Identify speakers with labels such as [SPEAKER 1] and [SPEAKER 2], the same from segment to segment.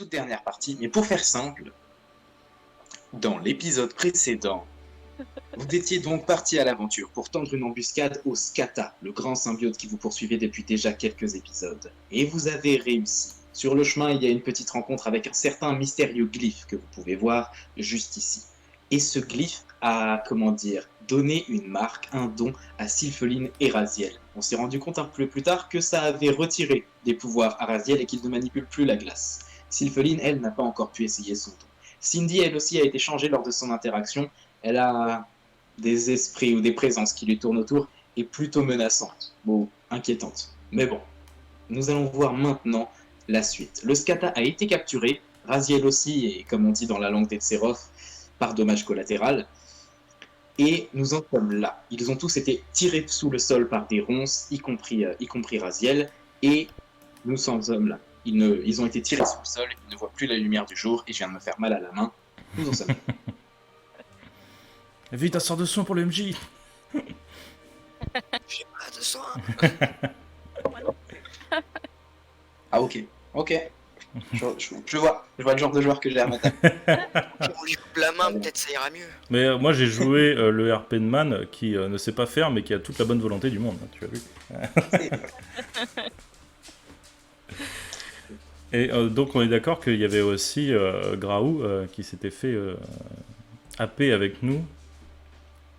[SPEAKER 1] toute dernière partie, mais pour faire simple, dans l'épisode précédent, vous étiez donc parti à l'aventure pour tendre une embuscade au Skata, le grand symbiote qui vous poursuivait depuis déjà quelques épisodes. Et vous avez réussi. Sur le chemin, il y a une petite rencontre avec un certain mystérieux glyphe que vous pouvez voir juste ici. Et ce glyphe a, donné une marque, un don à Sylpheline et Raziel. On s'est rendu compte un peu plus tard que ça avait retiré des pouvoirs à Raziel et qu'il ne manipule plus la glace. Sylpheline, elle, n'a pas encore pu essayer son don. Cindy, elle aussi, a été changée lors de son interaction. Elle a des esprits ou des présences qui lui tournent autour et plutôt menaçantes, bon, inquiétantes. Mais bon, nous allons voir maintenant la suite. Le Skata a été capturé, Raziel aussi, et comme on dit dans la langue des Tserov, par dommage collatéral. Et nous en sommes là. Ils ont tous été tirés sous le sol par des ronces, y compris Raziel, et nous en sommes là. Ils ont été tirés sous le sol, ils ne voient plus la lumière du jour, et je viens de me faire mal à la main. Nous en sommes là.
[SPEAKER 2] Vite, un sort de soin pour le MJ.
[SPEAKER 3] J'ai pas de soin.
[SPEAKER 1] Ah ok. Je vois le genre de joueur que j'ai à ma table.
[SPEAKER 3] On lui coupe la main, peut-être ça ira mieux.
[SPEAKER 2] Mais moi, j'ai joué le RP de Man qui ne sait pas faire, mais qui a toute la bonne volonté du monde. Tu as vu. Et donc, on est d'accord qu'il y avait aussi Graou qui s'était fait happer avec nous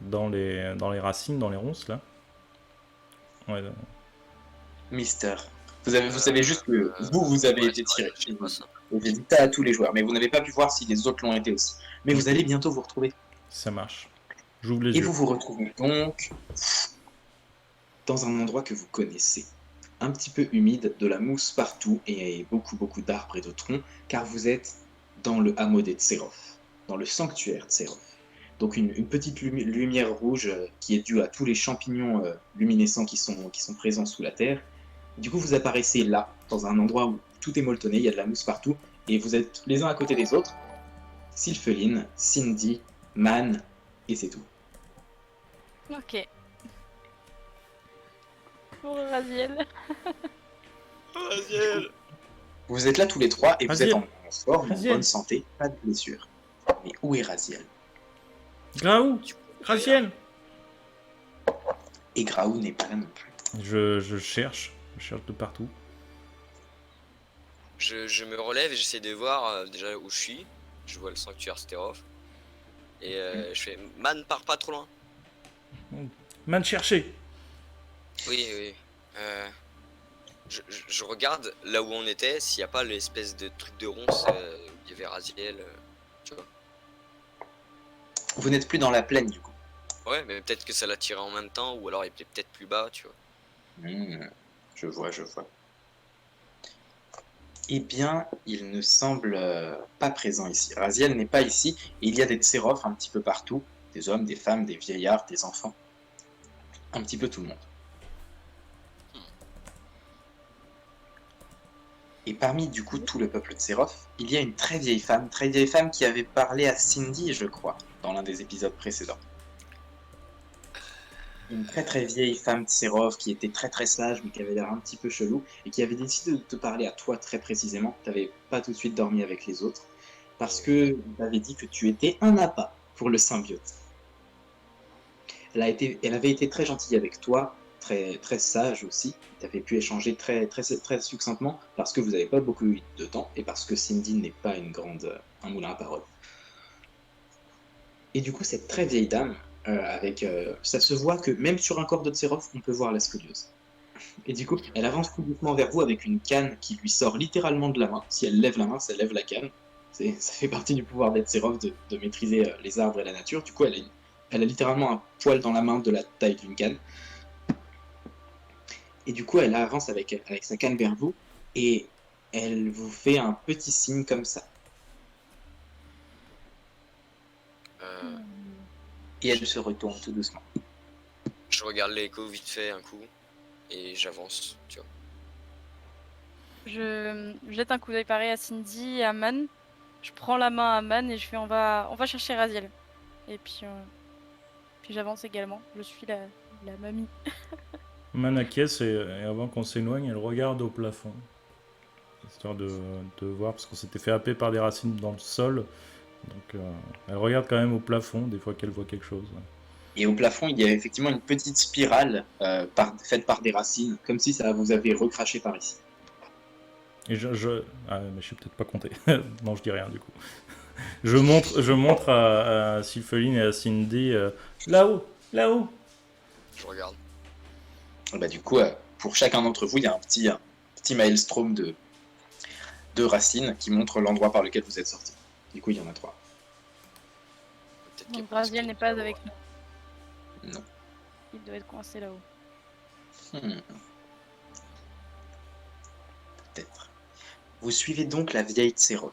[SPEAKER 2] dans les racines, dans les ronces, là. Ouais,
[SPEAKER 1] Mister. Vous savez juste que vous avez été tiré.
[SPEAKER 3] Je sais pas ça.
[SPEAKER 1] J'ai dit ça à tous les joueurs, mais vous n'avez pas pu voir si les autres l'ont été aussi. Mais vous allez bientôt vous retrouver.
[SPEAKER 2] ça marche. J'ouvre les
[SPEAKER 1] Et
[SPEAKER 2] yeux.
[SPEAKER 1] vous vous retrouvez donc dans un endroit que vous connaissez. Un petit peu humide, de la mousse partout et beaucoup d'arbres et de troncs, car vous êtes dans le hameau des Tserov, dans le sanctuaire Tserov. Donc une petite lumière rouge qui est due à tous les champignons luminescents qui sont présents sous la terre. Du coup, vous apparaissez là, dans un endroit où tout est molletonné, il y a de la mousse partout, et vous êtes les uns à côté des autres. Sylpheline, Cindy, Man, et c'est tout.
[SPEAKER 4] Ok. Pour Raziel.
[SPEAKER 3] Raziel.
[SPEAKER 1] Vous êtes là tous les trois et vous
[SPEAKER 2] Raziel.
[SPEAKER 1] êtes en forme, en
[SPEAKER 2] Raziel.
[SPEAKER 1] bonne santé, pas de blessures. Mais où est Raziel?
[SPEAKER 2] Graou, Raziel.
[SPEAKER 1] Et Graou n'est pas là non plus.
[SPEAKER 2] Je cherche de partout.
[SPEAKER 3] Je me relève et j'essaie de voir déjà où je suis. Je vois le sanctuaire Sterov. Et je fais Man, pars pas trop loin.
[SPEAKER 2] Man, chercher.
[SPEAKER 3] Oui. Je regarde là où on était, s'il n'y a pas l'espèce de truc de ronce où il y avait Raziel. Tu vois.
[SPEAKER 1] Vous n'êtes plus dans la plaine du coup.
[SPEAKER 3] Ouais, mais peut-être que ça l'a tiré en même temps, ou alors il était peut-être plus bas, tu vois.
[SPEAKER 1] Je vois. Eh bien, il ne semble pas présent ici. Raziel n'est pas ici, et il y a des Tserov un petit peu partout. Des hommes, des femmes, des vieillards, des enfants. Un petit peu tout le monde. Et parmi du coup tout le peuple de Tserov, il y a une très vieille femme qui avait parlé à Cindy, je crois, dans l'un des épisodes précédents. Une très vieille femme Tserov qui était très sage mais qui avait l'air un petit peu chelou et qui avait décidé de te parler à toi très précisément. Tu n'avais pas tout de suite dormi avec les autres parce que tu avais dit que tu étais un appât pour le symbiote. Elle avait été très gentille avec toi, très sage aussi. Tu avais pu échanger très succinctement parce que vous n'avez pas beaucoup eu de temps et parce que Cindy n'est pas un moulin à parole. Et du coup, cette très vieille dame, ça se voit que même sur un corps de Tserov, on peut voir la scoliose. Et du coup, elle avance tout doucement vers vous avec une canne qui lui sort littéralement de la main. Si elle lève la main, ça lève la canne. Ça fait partie du pouvoir des Tserov de maîtriser les arbres et la nature. Du coup, elle a littéralement un poil dans la main de la taille d'une canne. Et du coup, elle avance avec sa canne vers vous et elle vous fait un petit signe comme ça. Et elle se retourne tout doucement.
[SPEAKER 3] Je regarde l'écho vite fait un coup et j'avance, tu vois.
[SPEAKER 4] Je jette un coup d'œil pareil à Cindy et à Man. Je prends la main à Man et je fais on va chercher Raziel. Et puis j'avance également. Je suis la mamie.
[SPEAKER 2] Man acquiesce et avant qu'on s'éloigne, elle regarde au plafond. histoire de voir, parce qu'on s'était fait happer par des racines dans le sol. Donc elle regarde quand même au plafond, des fois qu'elle voit quelque chose.
[SPEAKER 1] Et au plafond, il y a effectivement une petite spirale faite par des racines, comme si ça vous avait recraché par ici.
[SPEAKER 2] Et Ah, mais je suis peut-être pas compté. Non, je dis rien du coup. Je montre à Sylpheline et à Cindy là-haut, là-haut.
[SPEAKER 3] Je regarde.
[SPEAKER 1] Et bah, du coup, pour chacun d'entre vous, il y a un petit maelstrom de racines qui montre l'endroit par lequel vous êtes sorti. Du coup, il y en a 3.
[SPEAKER 3] Peut-être qu'elle
[SPEAKER 4] Donc
[SPEAKER 3] pense
[SPEAKER 4] Raziel
[SPEAKER 3] qu'il
[SPEAKER 4] n'est
[SPEAKER 3] peut
[SPEAKER 4] pas
[SPEAKER 3] avoir-
[SPEAKER 4] avec nous.
[SPEAKER 1] Non.
[SPEAKER 4] Il doit être coincé là-haut.
[SPEAKER 1] Hmm. Peut-être. Vous suivez donc la vieille Tserov.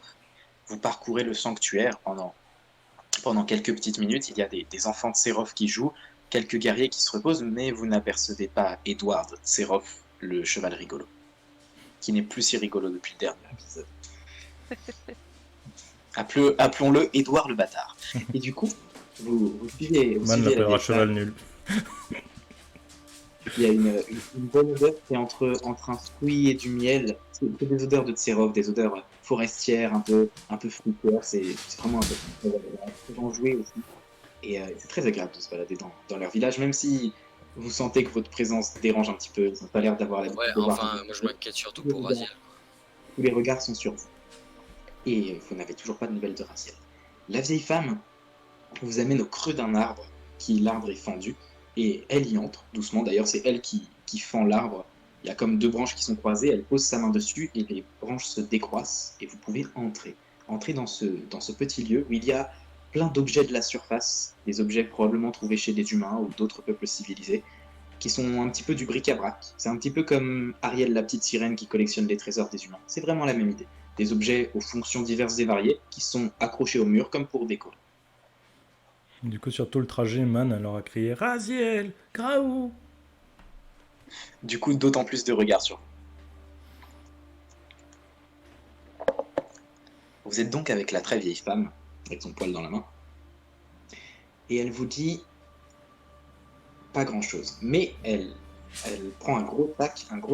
[SPEAKER 1] Vous parcourez le sanctuaire pendant quelques petites minutes. Il y a des enfants de Tserov qui jouent, quelques guerriers qui se reposent, mais vous n'apercevez pas Edward Tserov, le cheval rigolo, qui n'est plus si rigolo depuis le dernier épisode. Appelons-le Edouard le bâtard. Et du coup, vous suivez
[SPEAKER 2] Man
[SPEAKER 1] la
[SPEAKER 2] l'appellera
[SPEAKER 1] vieille
[SPEAKER 2] cheval
[SPEAKER 1] femme.
[SPEAKER 2] nul.
[SPEAKER 1] Il y a une bonne odeur qui est entre un fruit et du miel. C'est des odeurs de Tserov, des odeurs forestières, un peu fruitières. C'est vraiment un peu très enjoué aussi. Et c'est très agréable de se balader dans leur village, même si vous sentez que votre présence dérange un petit peu. Ils n'ont pas l'air d'avoir l'habitude
[SPEAKER 3] Ouais,
[SPEAKER 1] de voir.
[SPEAKER 3] enfin, moi je m'inquiète surtout pour Raziel.
[SPEAKER 1] Tous les regards sont sur vous. Et vous n'avez toujours pas de nouvelles de Raziel. La vieille femme vous amène au creux d'un arbre, l'arbre est fendu, et elle y entre, doucement. D'ailleurs, c'est elle qui fend l'arbre. Il y a comme 2 branches qui sont croisées, elle pose sa main dessus, et les branches se décroissent, et vous pouvez entrer. Entrer dans ce petit lieu où il y a plein d'objets de la surface, des objets probablement trouvés chez des humains ou d'autres peuples civilisés, qui sont un petit peu du bric-à-brac. C'est un petit peu comme Ariel, la petite sirène qui collectionne les trésors des humains. C'est vraiment la même idée. Des objets aux fonctions diverses et variées qui sont accrochés au mur comme pour déco.
[SPEAKER 2] Du coup, sur tout le trajet, Man, elle leur a crié Raziel, Graou.
[SPEAKER 1] Du coup, d'autant plus de regards sur vous. Vous êtes donc avec la très vieille femme, avec son poil dans la main, et elle vous dit pas grand-chose. Mais elle prend un gros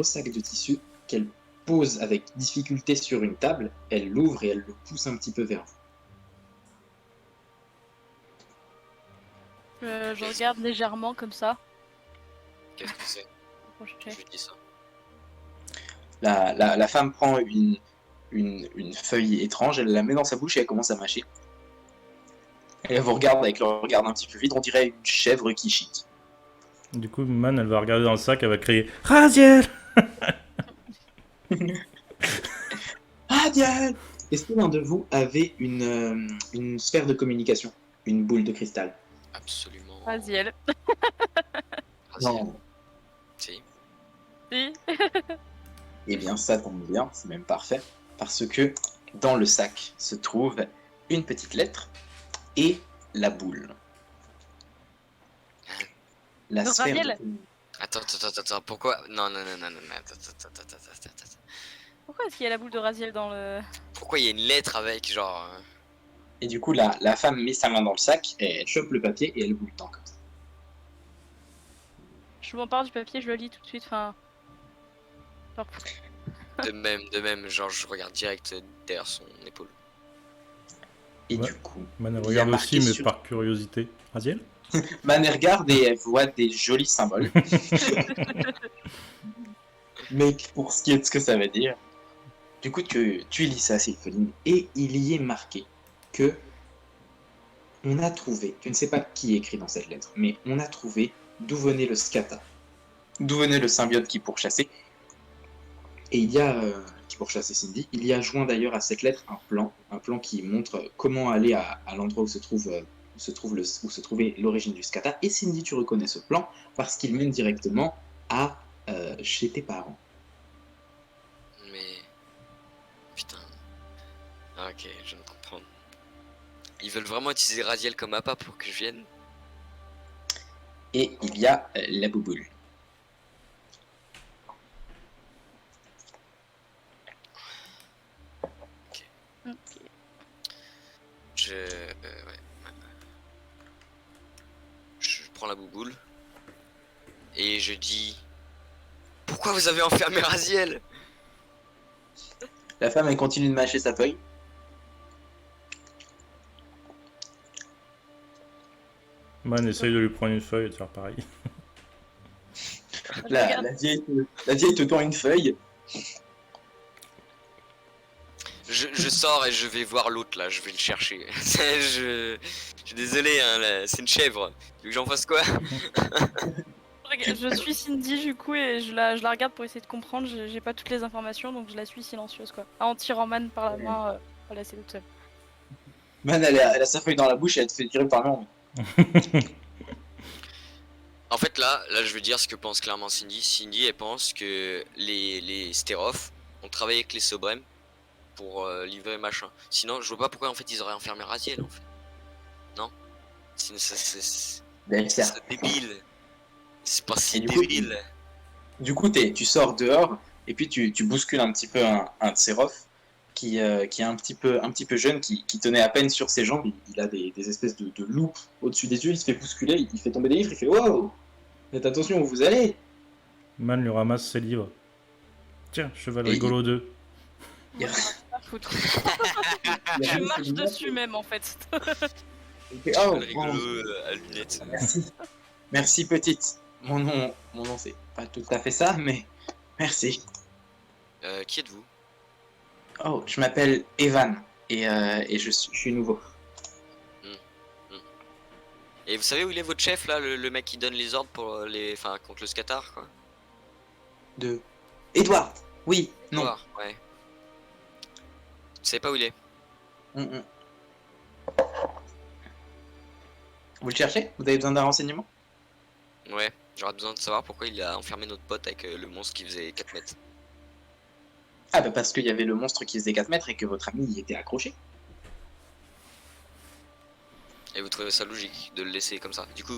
[SPEAKER 1] sac de tissu qu'elle pose avec difficulté sur une table, elle l'ouvre et elle le pousse un petit peu vers vous.
[SPEAKER 4] Je regarde légèrement comme ça.
[SPEAKER 3] Qu'est-ce que c'est?
[SPEAKER 4] Approcher.
[SPEAKER 3] Je lui dis ça.
[SPEAKER 1] La femme prend une feuille étrange, elle la met dans sa bouche et elle commence à mâcher. Et elle vous regarde avec le regard un petit peu vide, on dirait une chèvre qui chie.
[SPEAKER 2] Du coup, Man, elle va regarder dans le sac, elle va crier Raziel.
[SPEAKER 1] Ah, Diane! Est-ce que l'un de vous avait une sphère de communication? Une boule de cristal?
[SPEAKER 3] Absolument.
[SPEAKER 4] Raziel.
[SPEAKER 3] Raziel. Si.
[SPEAKER 4] Si.
[SPEAKER 1] Eh bien, ça tombe bien, c'est même parfait, parce que dans le sac se trouve une petite lettre et la boule. La
[SPEAKER 4] Donc,
[SPEAKER 1] sphère
[SPEAKER 4] Raziel.
[SPEAKER 3] Attends, pourquoi? Non, attends.
[SPEAKER 4] Pourquoi est-ce qu'il y a la boule de Raziel dans le...
[SPEAKER 3] Pourquoi il y a une lettre avec, genre...
[SPEAKER 1] Et du coup, la femme met sa main dans le sac, et elle chope le papier et elle vous le tend comme ça.
[SPEAKER 4] Je m'empare du papier, je le lis tout de suite, enfin... Genre,
[SPEAKER 3] De même, genre je regarde direct derrière son épaule.
[SPEAKER 1] Et
[SPEAKER 2] Ouais.
[SPEAKER 1] du coup,
[SPEAKER 2] Man, elle
[SPEAKER 1] il y a
[SPEAKER 2] regarde
[SPEAKER 1] marqué
[SPEAKER 2] aussi, mais
[SPEAKER 1] sur-
[SPEAKER 2] par curiosité. Raziel.
[SPEAKER 1] Man, elle regarde et elle voit des jolis symboles. Mais pour ce qui est de ce que ça veut dire, du coup, tu lis ça, Sylpheline, et il y est marqué que on a trouvé, tu ne sais pas qui écrit dans cette lettre, mais on a trouvé d'où venait le scata, d'où venait le symbiote qui pourchassait. Et il y a, qui pourchassait Cindy, il y a joint d'ailleurs à cette lettre un plan qui montre comment aller à l'endroit où se trouvait l'origine du scata. Et Cindy, tu reconnais ce plan parce qu'il mène directement à chez tes parents.
[SPEAKER 3] Mais... Putain. Ah, ok, je viens de comprendre. Ils veulent vraiment utiliser Raziel comme appât pour que je vienne?
[SPEAKER 1] Et il y a la bouboule.
[SPEAKER 4] Ok.
[SPEAKER 3] Ouais. Je prends la bouboule. Et je dis... Pourquoi vous avez enfermé Raziel?
[SPEAKER 1] La femme, elle continue de mâcher sa feuille.
[SPEAKER 2] Man essaye de lui prendre une feuille et de faire pareil.
[SPEAKER 4] Je
[SPEAKER 1] La,
[SPEAKER 4] regarde.
[SPEAKER 1] la vieille te tend une feuille.
[SPEAKER 3] Je sors et je vais voir l'autre là, je vais le chercher. Je suis désolé, hein, là, c'est une chèvre. Tu veux que j'en fasse quoi?
[SPEAKER 4] Je suis Cindy du coup et je la regarde pour essayer de comprendre. J'ai pas toutes les informations donc je la suis silencieuse quoi. En tirant Man par la main, pas laisser toute seule.
[SPEAKER 1] Man, elle a sa feuille dans la bouche et elle te fait tirer par le nom.
[SPEAKER 3] En fait là je veux dire ce que pense clairement Cindy. Cindy elle pense que les Stérophes ont travaillé avec les Sobrem pour livrer machin. Sinon je vois pas pourquoi en fait ils auraient enfermé Raziel en fait. Non? C'est
[SPEAKER 1] Ben, certes.
[SPEAKER 3] débile. C'est pas si
[SPEAKER 1] Et du coup,
[SPEAKER 3] débile.
[SPEAKER 1] Du coup, tu sors dehors et puis tu bouscules un petit peu un Tserov qui est un petit peu jeune, qui tenait à peine sur ses jambes. Il a des espèces de loupes au-dessus des yeux. Il se fait bousculer, il fait tomber des livres. Il fait wow, faites attention où vous allez.
[SPEAKER 2] Man lui ramasse ses livres. Tiens, Cheval
[SPEAKER 1] Et
[SPEAKER 2] rigolo 2.
[SPEAKER 1] Il-
[SPEAKER 4] Moi, j'en ai pas à foutre.
[SPEAKER 1] il
[SPEAKER 4] Je
[SPEAKER 1] ramasse
[SPEAKER 4] marche
[SPEAKER 1] ses lunettes,
[SPEAKER 4] dessus même en fait.
[SPEAKER 1] il fait, oh,
[SPEAKER 3] Le rigolo à lunettes.
[SPEAKER 1] merci, merci petite. Mon nom c'est pas tout à fait ça, mais merci.
[SPEAKER 3] Qui êtes-vous?
[SPEAKER 1] Oh, je m'appelle Evan et je suis nouveau.
[SPEAKER 3] Et vous savez où il est votre chef là, le mec qui donne les ordres pour enfin contre le scatar quoi?
[SPEAKER 1] De Edward. Oui, non.
[SPEAKER 3] Voir, ouais. Vous savez pas où il est?
[SPEAKER 1] Mm. Vous le cherchez? Vous avez besoin d'un renseignement?
[SPEAKER 3] Ouais, j'aurais besoin de savoir pourquoi il a enfermé notre pote avec le monstre qui faisait 4 mètres.
[SPEAKER 1] Ah bah parce qu'il y avait le monstre qui faisait 4 mètres et que votre ami y était accroché.
[SPEAKER 3] Et vous trouvez ça logique de le laisser comme ça? Du coup,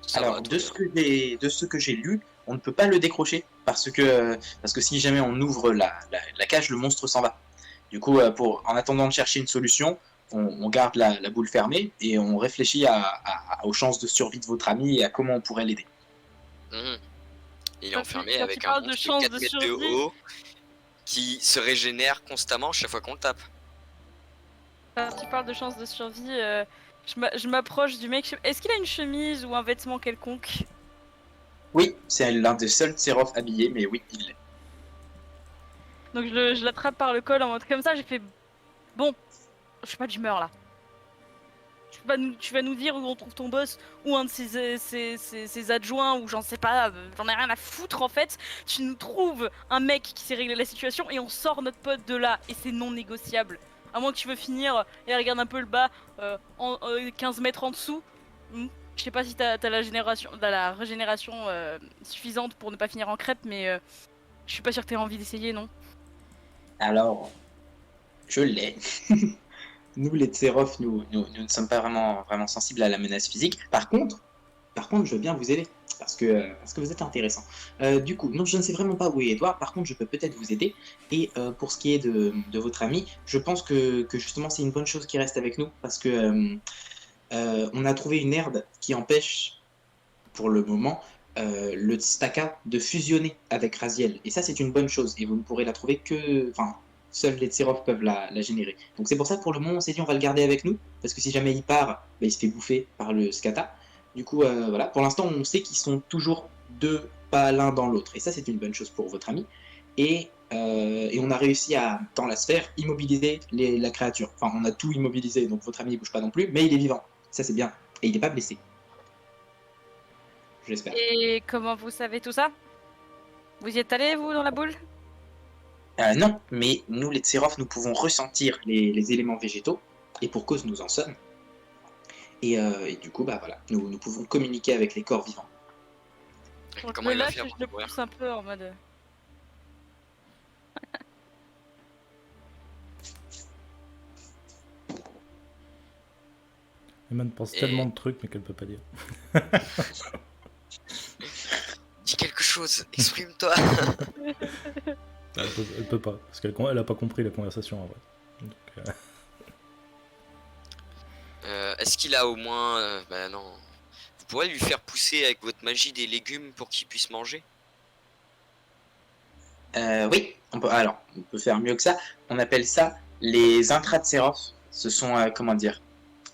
[SPEAKER 3] ça
[SPEAKER 1] Alors
[SPEAKER 3] va,
[SPEAKER 1] de
[SPEAKER 3] tout
[SPEAKER 1] ce
[SPEAKER 3] bien.
[SPEAKER 1] de ce que j'ai lu, on ne peut pas le décrocher parce que si jamais on ouvre la cage, le monstre s'en va. Du coup, en attendant de chercher une solution, on garde la boule fermée et on réfléchit aux chances de survie de votre ami et à comment on pourrait l'aider.
[SPEAKER 3] Mhm. Il est
[SPEAKER 4] Quand
[SPEAKER 3] enfermé
[SPEAKER 4] tu
[SPEAKER 3] avec un
[SPEAKER 4] parles de
[SPEAKER 3] monstre de
[SPEAKER 4] chance
[SPEAKER 3] 4
[SPEAKER 4] de
[SPEAKER 3] mètres de
[SPEAKER 4] survie.
[SPEAKER 3] haut qui se régénère constamment chaque fois qu'on le tape.
[SPEAKER 4] Quand tu parles de chance de survie, je m'approche du mec. Est-ce qu'il a une chemise ou un vêtement quelconque?
[SPEAKER 1] Oui, c'est l'un des seuls Tserov habillés, mais oui, il l'est.
[SPEAKER 4] Donc je l'attrape par le col en mode comme ça. J'ai fait bon, je suis pas d'humeur là. Tu vas nous dire où on trouve ton boss ou un de ses adjoints ou j'en sais pas, j'en ai rien à foutre en fait. Tu nous trouves un mec qui sait régler la situation et on sort notre pote de là et c'est non négociable. À moins que tu veux finir et regarde un peu le bas, 15 mètres en dessous. Je sais pas si t'as la régénération suffisante pour ne pas finir en crêpe, mais je suis pas sûre que t'aies envie d'essayer, non?
[SPEAKER 1] Alors, je l'ai. Nous, les Tserov, nous ne sommes pas vraiment sensibles à la menace physique. Par contre, je veux bien vous aider. Parce que vous êtes intéressant. Du coup, non, je ne sais vraiment pas où est Edouard. Par contre, je peux peut-être vous aider. Et pour ce qui est de votre ami, je pense que justement, c'est une bonne chose qui reste avec nous. Parce que on a trouvé une herbe qui empêche, pour le moment, le Staka de fusionner avec Raziel. Et ça, c'est une bonne chose. Et vous ne pourrez la trouver que... Enfin, seuls les Tserov peuvent la générer. Donc c'est pour ça que pour le moment, on s'est dit on va le garder avec nous. Parce que si jamais il part, bah, il se fait bouffer par le Skata. Du coup, voilà. Pour l'instant, on sait qu'ils sont toujours deux pas l'un dans l'autre. Et ça, c'est une bonne chose pour votre ami. Et on a réussi à, dans la sphère, immobiliser la créature. Enfin, on a tout immobilisé, donc votre ami ne bouge pas non plus, mais il est vivant. Ça, c'est bien. Et il n'est pas blessé. J'espère.
[SPEAKER 4] Et comment vous savez tout ça? Vous y êtes allé, vous, dans la boule?
[SPEAKER 1] Non, mais nous, les Tserov, nous pouvons ressentir les éléments végétaux, et pour cause, nous en sommes. Et du coup, bah voilà, nous pouvons communiquer avec les corps vivants.
[SPEAKER 4] Donc
[SPEAKER 3] Comment
[SPEAKER 4] le
[SPEAKER 3] il va
[SPEAKER 4] lâche
[SPEAKER 3] faire
[SPEAKER 4] et
[SPEAKER 3] pour
[SPEAKER 4] je le
[SPEAKER 3] courir?
[SPEAKER 4] pousse un peu en mode...
[SPEAKER 2] Eman pense
[SPEAKER 3] Et-
[SPEAKER 2] tellement de trucs, mais qu'elle peut pas dire.
[SPEAKER 3] Dis quelque chose, exprime-toi.
[SPEAKER 2] Elle peut pas, parce qu'elle a pas compris la conversation en vrai. Donc,
[SPEAKER 3] Est-ce qu'il a au moins... bah non. Vous pourrez lui faire pousser avec votre magie des légumes pour qu'il puisse manger?
[SPEAKER 1] Oui, on peut faire mieux que ça. On appelle ça les intrats de Seraph. Ce sont, comment dire,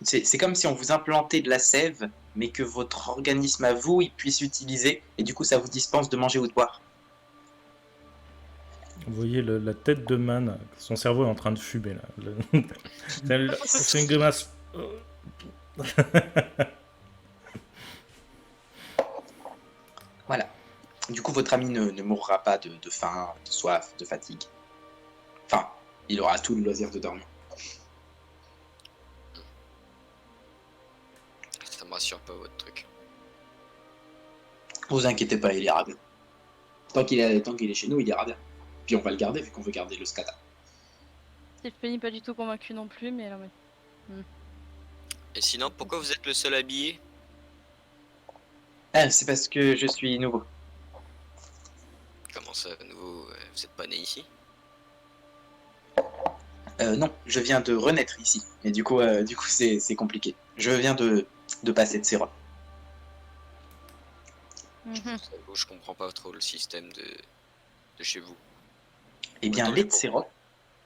[SPEAKER 1] c'est comme si on vous implantait de la sève, mais que votre organisme à vous, il puisse utiliser, et du coup, ça vous dispense de manger ou de boire.
[SPEAKER 2] Vous voyez la tête de Man, son cerveau est en train de fumer là. C'est une grimace.
[SPEAKER 1] Voilà. Du coup, votre ami ne mourra pas de faim, de soif, de fatigue. Enfin, il aura tout le loisir de dormir.
[SPEAKER 3] Ça me rassure pas votre truc.
[SPEAKER 1] Vous inquiétez pas, il ira bien. Tant qu'il est chez nous, il ira bien. Puis on va le garder, vu qu'on veut garder le scata.
[SPEAKER 4] Tiffany pas du tout convaincu non plus, mais non mais.
[SPEAKER 3] Et sinon, pourquoi vous êtes le seul habillé?
[SPEAKER 1] Ah, c'est parce que je suis nouveau.
[SPEAKER 3] Comment ça, nouveau? Vous êtes pas né ici?
[SPEAKER 1] Non, je viens de renaître ici. Et du coup, c'est compliqué. Je viens de passer de sérum.
[SPEAKER 3] J'avoue, je comprends pas trop le système de chez vous.
[SPEAKER 1] Eh bien,
[SPEAKER 3] Autant
[SPEAKER 1] les
[SPEAKER 3] les pauvres.
[SPEAKER 1] Tsérops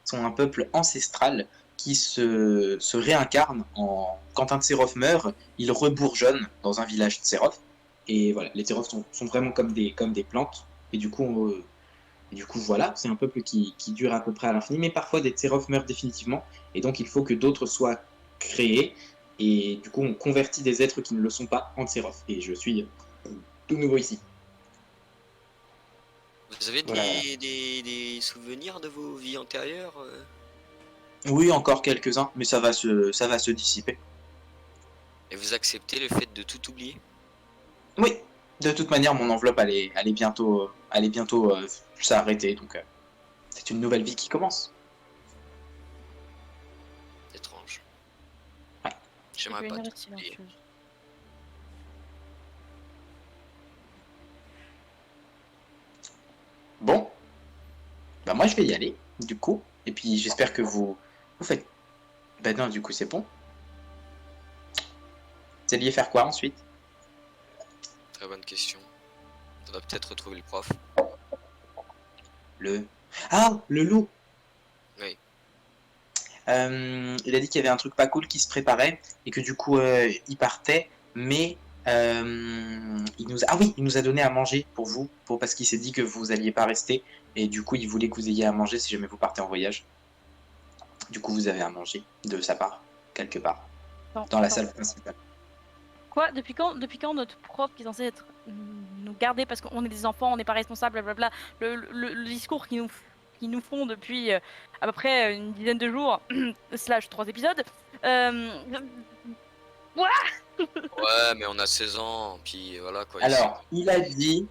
[SPEAKER 1] sont un peuple ancestral qui se réincarne en... Quand un Tsérof meurt, il rebourgeonne dans un village Tsérof. Et voilà, les Tsérof sont vraiment comme des plantes. Et du coup, voilà, c'est un peuple qui dure à peu près à l'infini. Mais parfois, des Tsérof meurent définitivement. Et donc, il faut que d'autres soient créés. Et du coup, on convertit des êtres qui ne le sont pas en Tsérof. Et je suis tout nouveau ici.
[SPEAKER 3] Vous avez
[SPEAKER 1] Voilà.
[SPEAKER 3] des souvenirs de vos vies antérieures?
[SPEAKER 1] Oui, encore quelques-uns, mais ça va se dissiper.
[SPEAKER 3] Et vous acceptez le fait de tout oublier?
[SPEAKER 1] Oui, de toute manière, mon enveloppe allait bientôt s'arrêter, donc c'est une nouvelle vie qui commence.
[SPEAKER 3] Étrange.
[SPEAKER 1] Ouais.
[SPEAKER 3] J'aimerais pas tout oublier.
[SPEAKER 4] silencieuse.
[SPEAKER 1] Bon, bah moi je vais y aller, du coup, et puis j'espère que vous faites. Bah non, du coup c'est bon. Vous alliez faire quoi ensuite?
[SPEAKER 3] Très bonne question. On va peut-être retrouver le prof.
[SPEAKER 1] Le loup.
[SPEAKER 3] Oui.
[SPEAKER 1] Il a dit qu'il y avait un truc pas cool qui se préparait et que du coup il partait, mais il nous a donné à manger pour vous, parce qu'il s'est dit que vous alliez pas rester et du coup il voulait que vous ayez à manger si jamais vous partez en voyage. Du coup vous avez à manger de sa part quelque part dans la salle principale.
[SPEAKER 4] Quoi? Depuis quand notre prof qui est censé être nous garder parce qu'on est des enfants, on n'est pas responsables, blablabla, le discours qu'ils nous font depuis à peu près une dizaine de jours, slash 3 épisodes.
[SPEAKER 3] Ouais, mais on a 16 ans, puis voilà quoi.
[SPEAKER 1] Alors, il a dit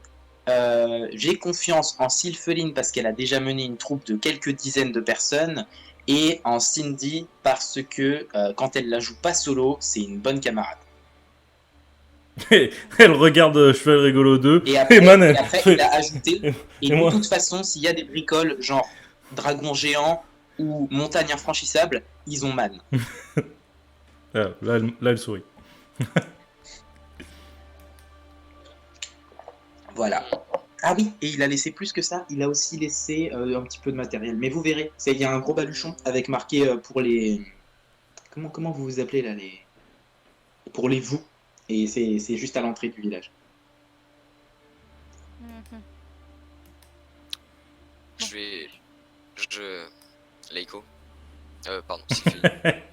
[SPEAKER 1] j'ai confiance en Sylpheline parce qu'elle a déjà mené une troupe de quelques dizaines de personnes et en Cindy parce que quand elle la joue pas solo, c'est une bonne camarade.
[SPEAKER 2] Elle regarde Cheval Rigolo 2.
[SPEAKER 1] Et après,
[SPEAKER 2] Man,
[SPEAKER 1] il a ajouté et de
[SPEAKER 2] moi
[SPEAKER 1] toute façon, s'il y a des bricoles genre dragon géant ou montagne infranchissable, ils ont man.
[SPEAKER 2] Ah, là, elle sourit.
[SPEAKER 1] Voilà. Ah oui, et il a laissé plus que ça, il a aussi laissé un petit peu de matériel. Mais vous verrez, il y a un gros baluchon avec marqué pour les... Comment vous vous appelez là pour les vous. Et c'est juste à l'entrée du village.
[SPEAKER 3] Leiko. Pardon, c'est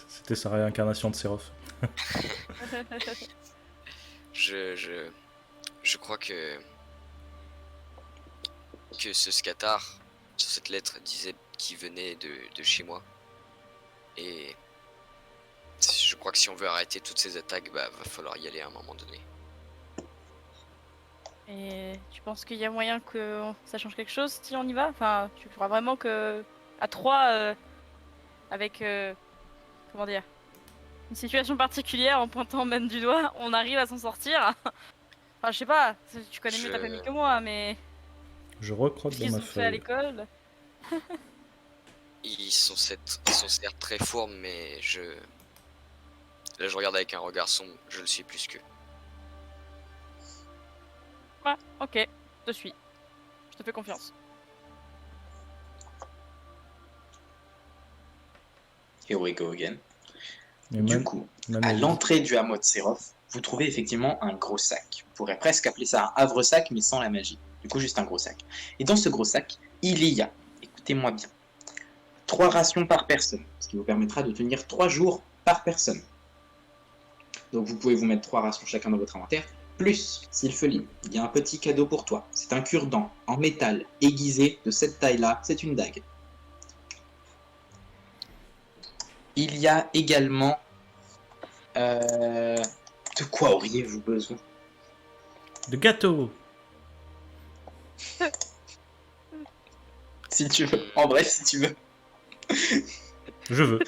[SPEAKER 2] C'était sa réincarnation de Séraph.
[SPEAKER 3] Je crois que ce scatar sur cette lettre disait qu'il venait de chez moi. Et je crois que si on veut arrêter toutes ces attaques, bah va falloir y aller à un moment donné.
[SPEAKER 4] Et tu penses qu'il y a moyen que ça change quelque chose si on y va? Enfin, tu crois vraiment que à 3 avec comment dire, une situation particulière en pointant même du doigt, on arrive à s'en sortir? Enfin, je sais pas, tu connais mieux ta famille que moi, mais
[SPEAKER 2] Je recrotte
[SPEAKER 4] ce
[SPEAKER 2] dans
[SPEAKER 4] qu'ils
[SPEAKER 2] ma
[SPEAKER 4] ont fait à
[SPEAKER 2] feuille.
[SPEAKER 4] l'école.
[SPEAKER 3] Ils sont certes très forts, mais là je regarde avec un regard sombre, je le suis plus qu'eux.
[SPEAKER 4] Ouais, ok, je te suis. Je te fais confiance.
[SPEAKER 1] Here we go again.
[SPEAKER 2] Et
[SPEAKER 1] Du coup,
[SPEAKER 2] Man
[SPEAKER 1] à
[SPEAKER 2] a dit-
[SPEAKER 1] l'entrée du hameau de Sérof, vous trouvez effectivement un gros sac. On pourrait presque appeler ça un havre-sac, mais sans la magie. Du coup, juste un gros sac. Et dans ce gros sac, il y a, écoutez-moi bien, 3 rations par personne, ce qui vous permettra de tenir 3 jours par personne. Donc vous pouvez vous mettre 3 rations chacun dans votre inventaire, plus, Sylpheline, il y a un petit cadeau pour toi. C'est un cure-dent en métal aiguisé de cette taille-là, c'est une dague. Il y a également... de quoi auriez-vous besoin?
[SPEAKER 2] De gâteau.
[SPEAKER 1] Si tu veux. En bref, si tu veux.
[SPEAKER 2] Je veux.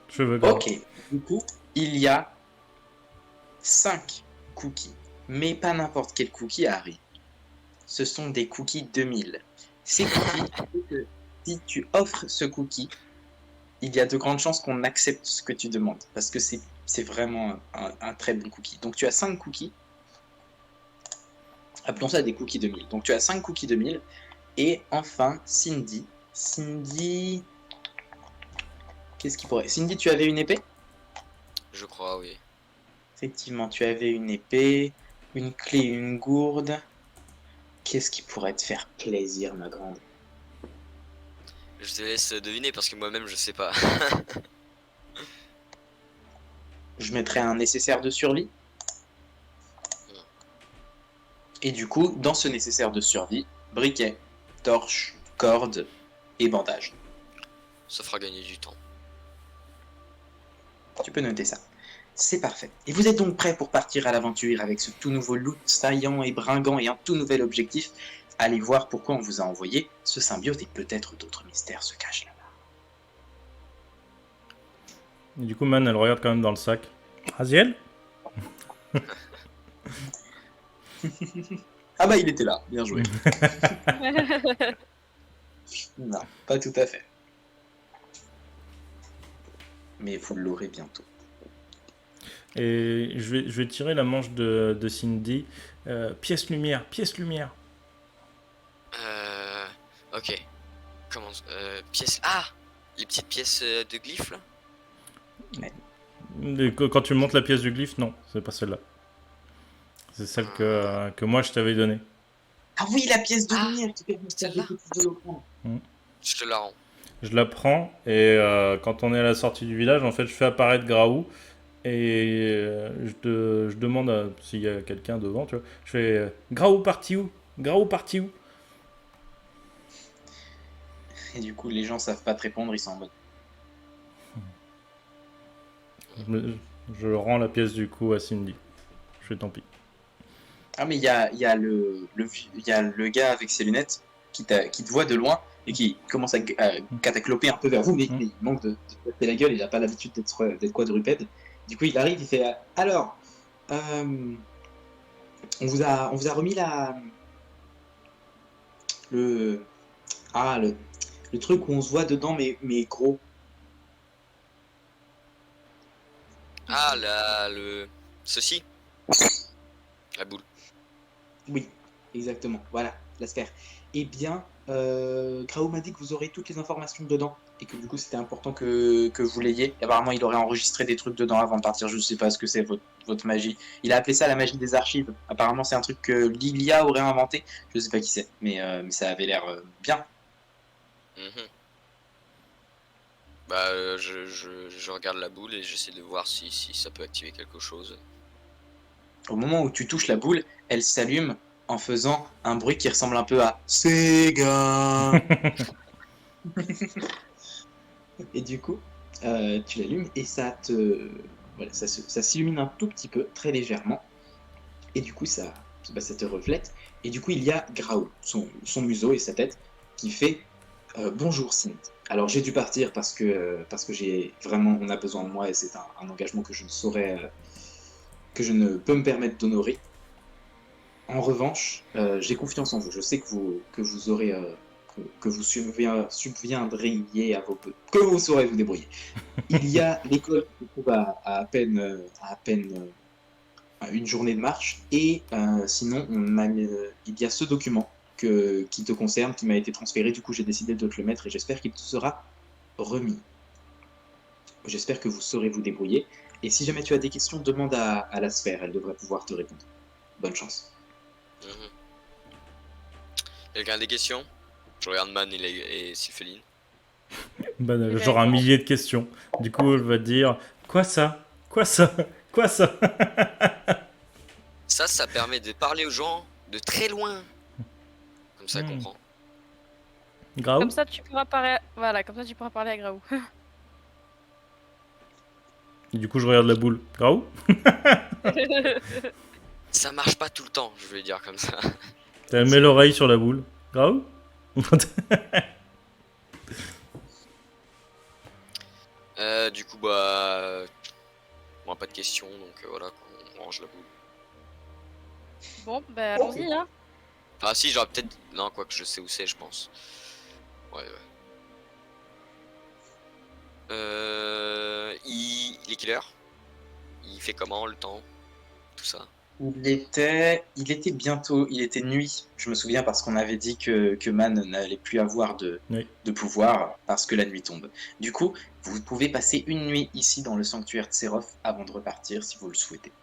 [SPEAKER 2] Je veux grave.
[SPEAKER 1] Ok. Du coup, il y a 5 cookies. Mais pas n'importe quel cookie, Harry. Ce sont des cookies 2000. Ces cookies, si tu offres ce cookie, il y a de grandes chances qu'on accepte ce que tu demandes. Parce que c'est vraiment un très bon cookie. Donc tu as 5 cookies. Appelons ça des cookies 2000. Donc tu as 5 cookies 2000. Et enfin, Cindy. Cindy... Qu'est-ce qui pourrait... Cindy, tu avais une épée?
[SPEAKER 3] Je crois, oui.
[SPEAKER 1] Effectivement, tu avais une épée, une clé, une gourde. Qu'est-ce qui pourrait te faire plaisir, ma grande?
[SPEAKER 3] Je te laisse deviner parce que moi-même je sais pas.
[SPEAKER 1] Je mettrais un nécessaire de survie. Et du coup, dans ce nécessaire de survie, briquet, torche, corde et bandage.
[SPEAKER 3] Ça fera gagner du temps.
[SPEAKER 1] Tu peux noter ça. C'est parfait. Et vous êtes donc prêts pour partir à l'aventure avec ce tout nouveau loot saillant et bringant et un tout nouvel objectif. Allez voir pourquoi on vous a envoyé ce symbiote et peut-être d'autres mystères se cachent là-bas.
[SPEAKER 2] Et du coup, Man, elle regarde quand même dans le sac. Raziel?
[SPEAKER 1] Ah bah il était là, bien joué. Non, pas tout à fait. Mais vous l'aurez bientôt.
[SPEAKER 2] Et je vais tirer la manche de Cindy. Pièce lumière, pièce lumière.
[SPEAKER 3] Ok. Comment... pièces... Ah! Les petites pièces de glyphes, là?
[SPEAKER 2] Et quand tu montes la pièce du glyphe, non, c'est pas celle-là. C'est celle que moi je t'avais donnée.
[SPEAKER 1] Ah oui, la pièce de
[SPEAKER 3] Ah,
[SPEAKER 1] lumière qui permet de faire des
[SPEAKER 3] celle-là.
[SPEAKER 1] petits holoprendre.
[SPEAKER 3] Je te la rends.
[SPEAKER 2] Je la prends et quand on est à la sortie du village, en fait, je fais apparaître Graou et je demande s'il y a quelqu'un devant, tu vois. Je fais Graou parti où? Graou parti où?
[SPEAKER 1] Et du coup, les gens savent pas te répondre, ils sont en mode.
[SPEAKER 2] Je rends la pièce du coup à Cindy. Je fais tant pis.
[SPEAKER 1] Ah, mais il y a le gars avec ses lunettes qui te voit de loin et qui commence à catacloper un peu vers vous, mais il manque de taper la gueule, il a pas l'habitude d'être quadrupède. Du coup, il arrive, il fait alors, on vous a remis le truc où on se voit dedans, mais gros.
[SPEAKER 3] Ah, ceci. La boule.
[SPEAKER 1] Oui, exactement. Voilà, la sphère. Eh bien, Grao m'a dit que vous aurez toutes les informations dedans et que du coup c'était important que vous l'ayez. Apparemment, il aurait enregistré des trucs dedans avant de partir. Je ne sais pas ce que c'est votre magie. Il a appelé ça la magie des archives. Apparemment, c'est un truc que Lilia aurait inventé. Je ne sais pas qui c'est, mais ça avait l'air bien.
[SPEAKER 3] Mhm. Bah, je regarde la boule et j'essaie de voir si ça peut activer quelque chose.
[SPEAKER 1] Au moment où tu touches la boule, elle s'allume en faisant un bruit qui ressemble un peu à Sega. Et du coup, tu l'allumes et ça s'illumine un tout petit peu, très légèrement. Et du coup, ça te reflète. Et du coup, il y a Graou, son museau et sa tête, qui fait bonjour Cindy. Alors j'ai dû partir parce que on a besoin de moi et c'est un engagement que je ne saurais, que je ne peux me permettre d'honorer. En revanche, j'ai confiance en vous. Je sais que vous aurez que vous subviendriez à vos peu, que vous saurez vous débrouiller. Il y a l'école qui se trouve à peine une journée de marche. Et sinon, il y a ce document qui te concerne, qui m'a été transféré. Du coup, j'ai décidé de te le mettre et j'espère qu'il te sera remis. J'espère que vous saurez vous débrouiller. Et si jamais tu as des questions, demande à la sphère. Elle devrait pouvoir te répondre. Bonne chance.
[SPEAKER 3] Mhm. Quelqu'un a des questions? Je regarde Man et Sylphéline.
[SPEAKER 2] Ben, genre un millier de questions. Du coup, elle va dire quoi ça? Quoi ça? Quoi ça?
[SPEAKER 3] Ça permet de parler aux gens de très loin. Comme ça, elle comprend.
[SPEAKER 2] Graou?
[SPEAKER 4] Comme ça, tu pourras parler. Voilà, comme ça, tu pourras parler à Graou.
[SPEAKER 2] Du coup, je regarde la boule. Graou?
[SPEAKER 3] Ça marche pas tout le temps, je vais le dire comme ça.
[SPEAKER 2] T'as mis l'oreille sur la boule. Graou?
[SPEAKER 3] Du coup, bah. Moi, pas de questions, donc voilà, on range la boule.
[SPEAKER 4] Bon, bah allons-y, hein.
[SPEAKER 3] Ah, si, j'aurais peut-être. Non, quoi que je sais où c'est, je pense. Ouais. Il est quelle heure? Il fait comment le temps? Tout ça.
[SPEAKER 1] Il était bientôt, il était nuit. Je me souviens parce qu'on avait dit que Man n'allait plus avoir de pouvoir parce que la nuit tombe. Du coup, vous pouvez passer une nuit ici dans le sanctuaire de Séroph avant de repartir si vous le souhaitez.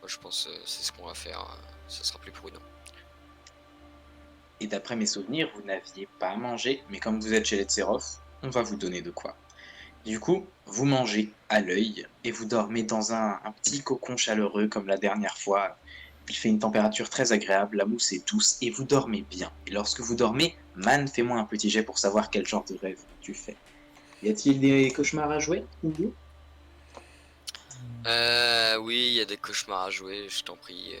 [SPEAKER 3] Moi, je pense que c'est ce qu'on va faire. Ça sera plus prudent.
[SPEAKER 1] Et d'après mes souvenirs, vous n'aviez pas mangé, mais comme vous êtes chez les Tserof, on va vous donner de quoi. Du coup, vous mangez à l'œil et vous dormez dans un petit cocon chaleureux comme la dernière fois. Il fait une température très agréable, la mousse est douce et vous dormez bien. Et lorsque vous dormez, Man, fais-moi un petit jet pour savoir quel genre de rêve tu fais. Y a-t-il des cauchemars à jouer?
[SPEAKER 3] Oui, il y a des cauchemars à jouer, je t'en prie.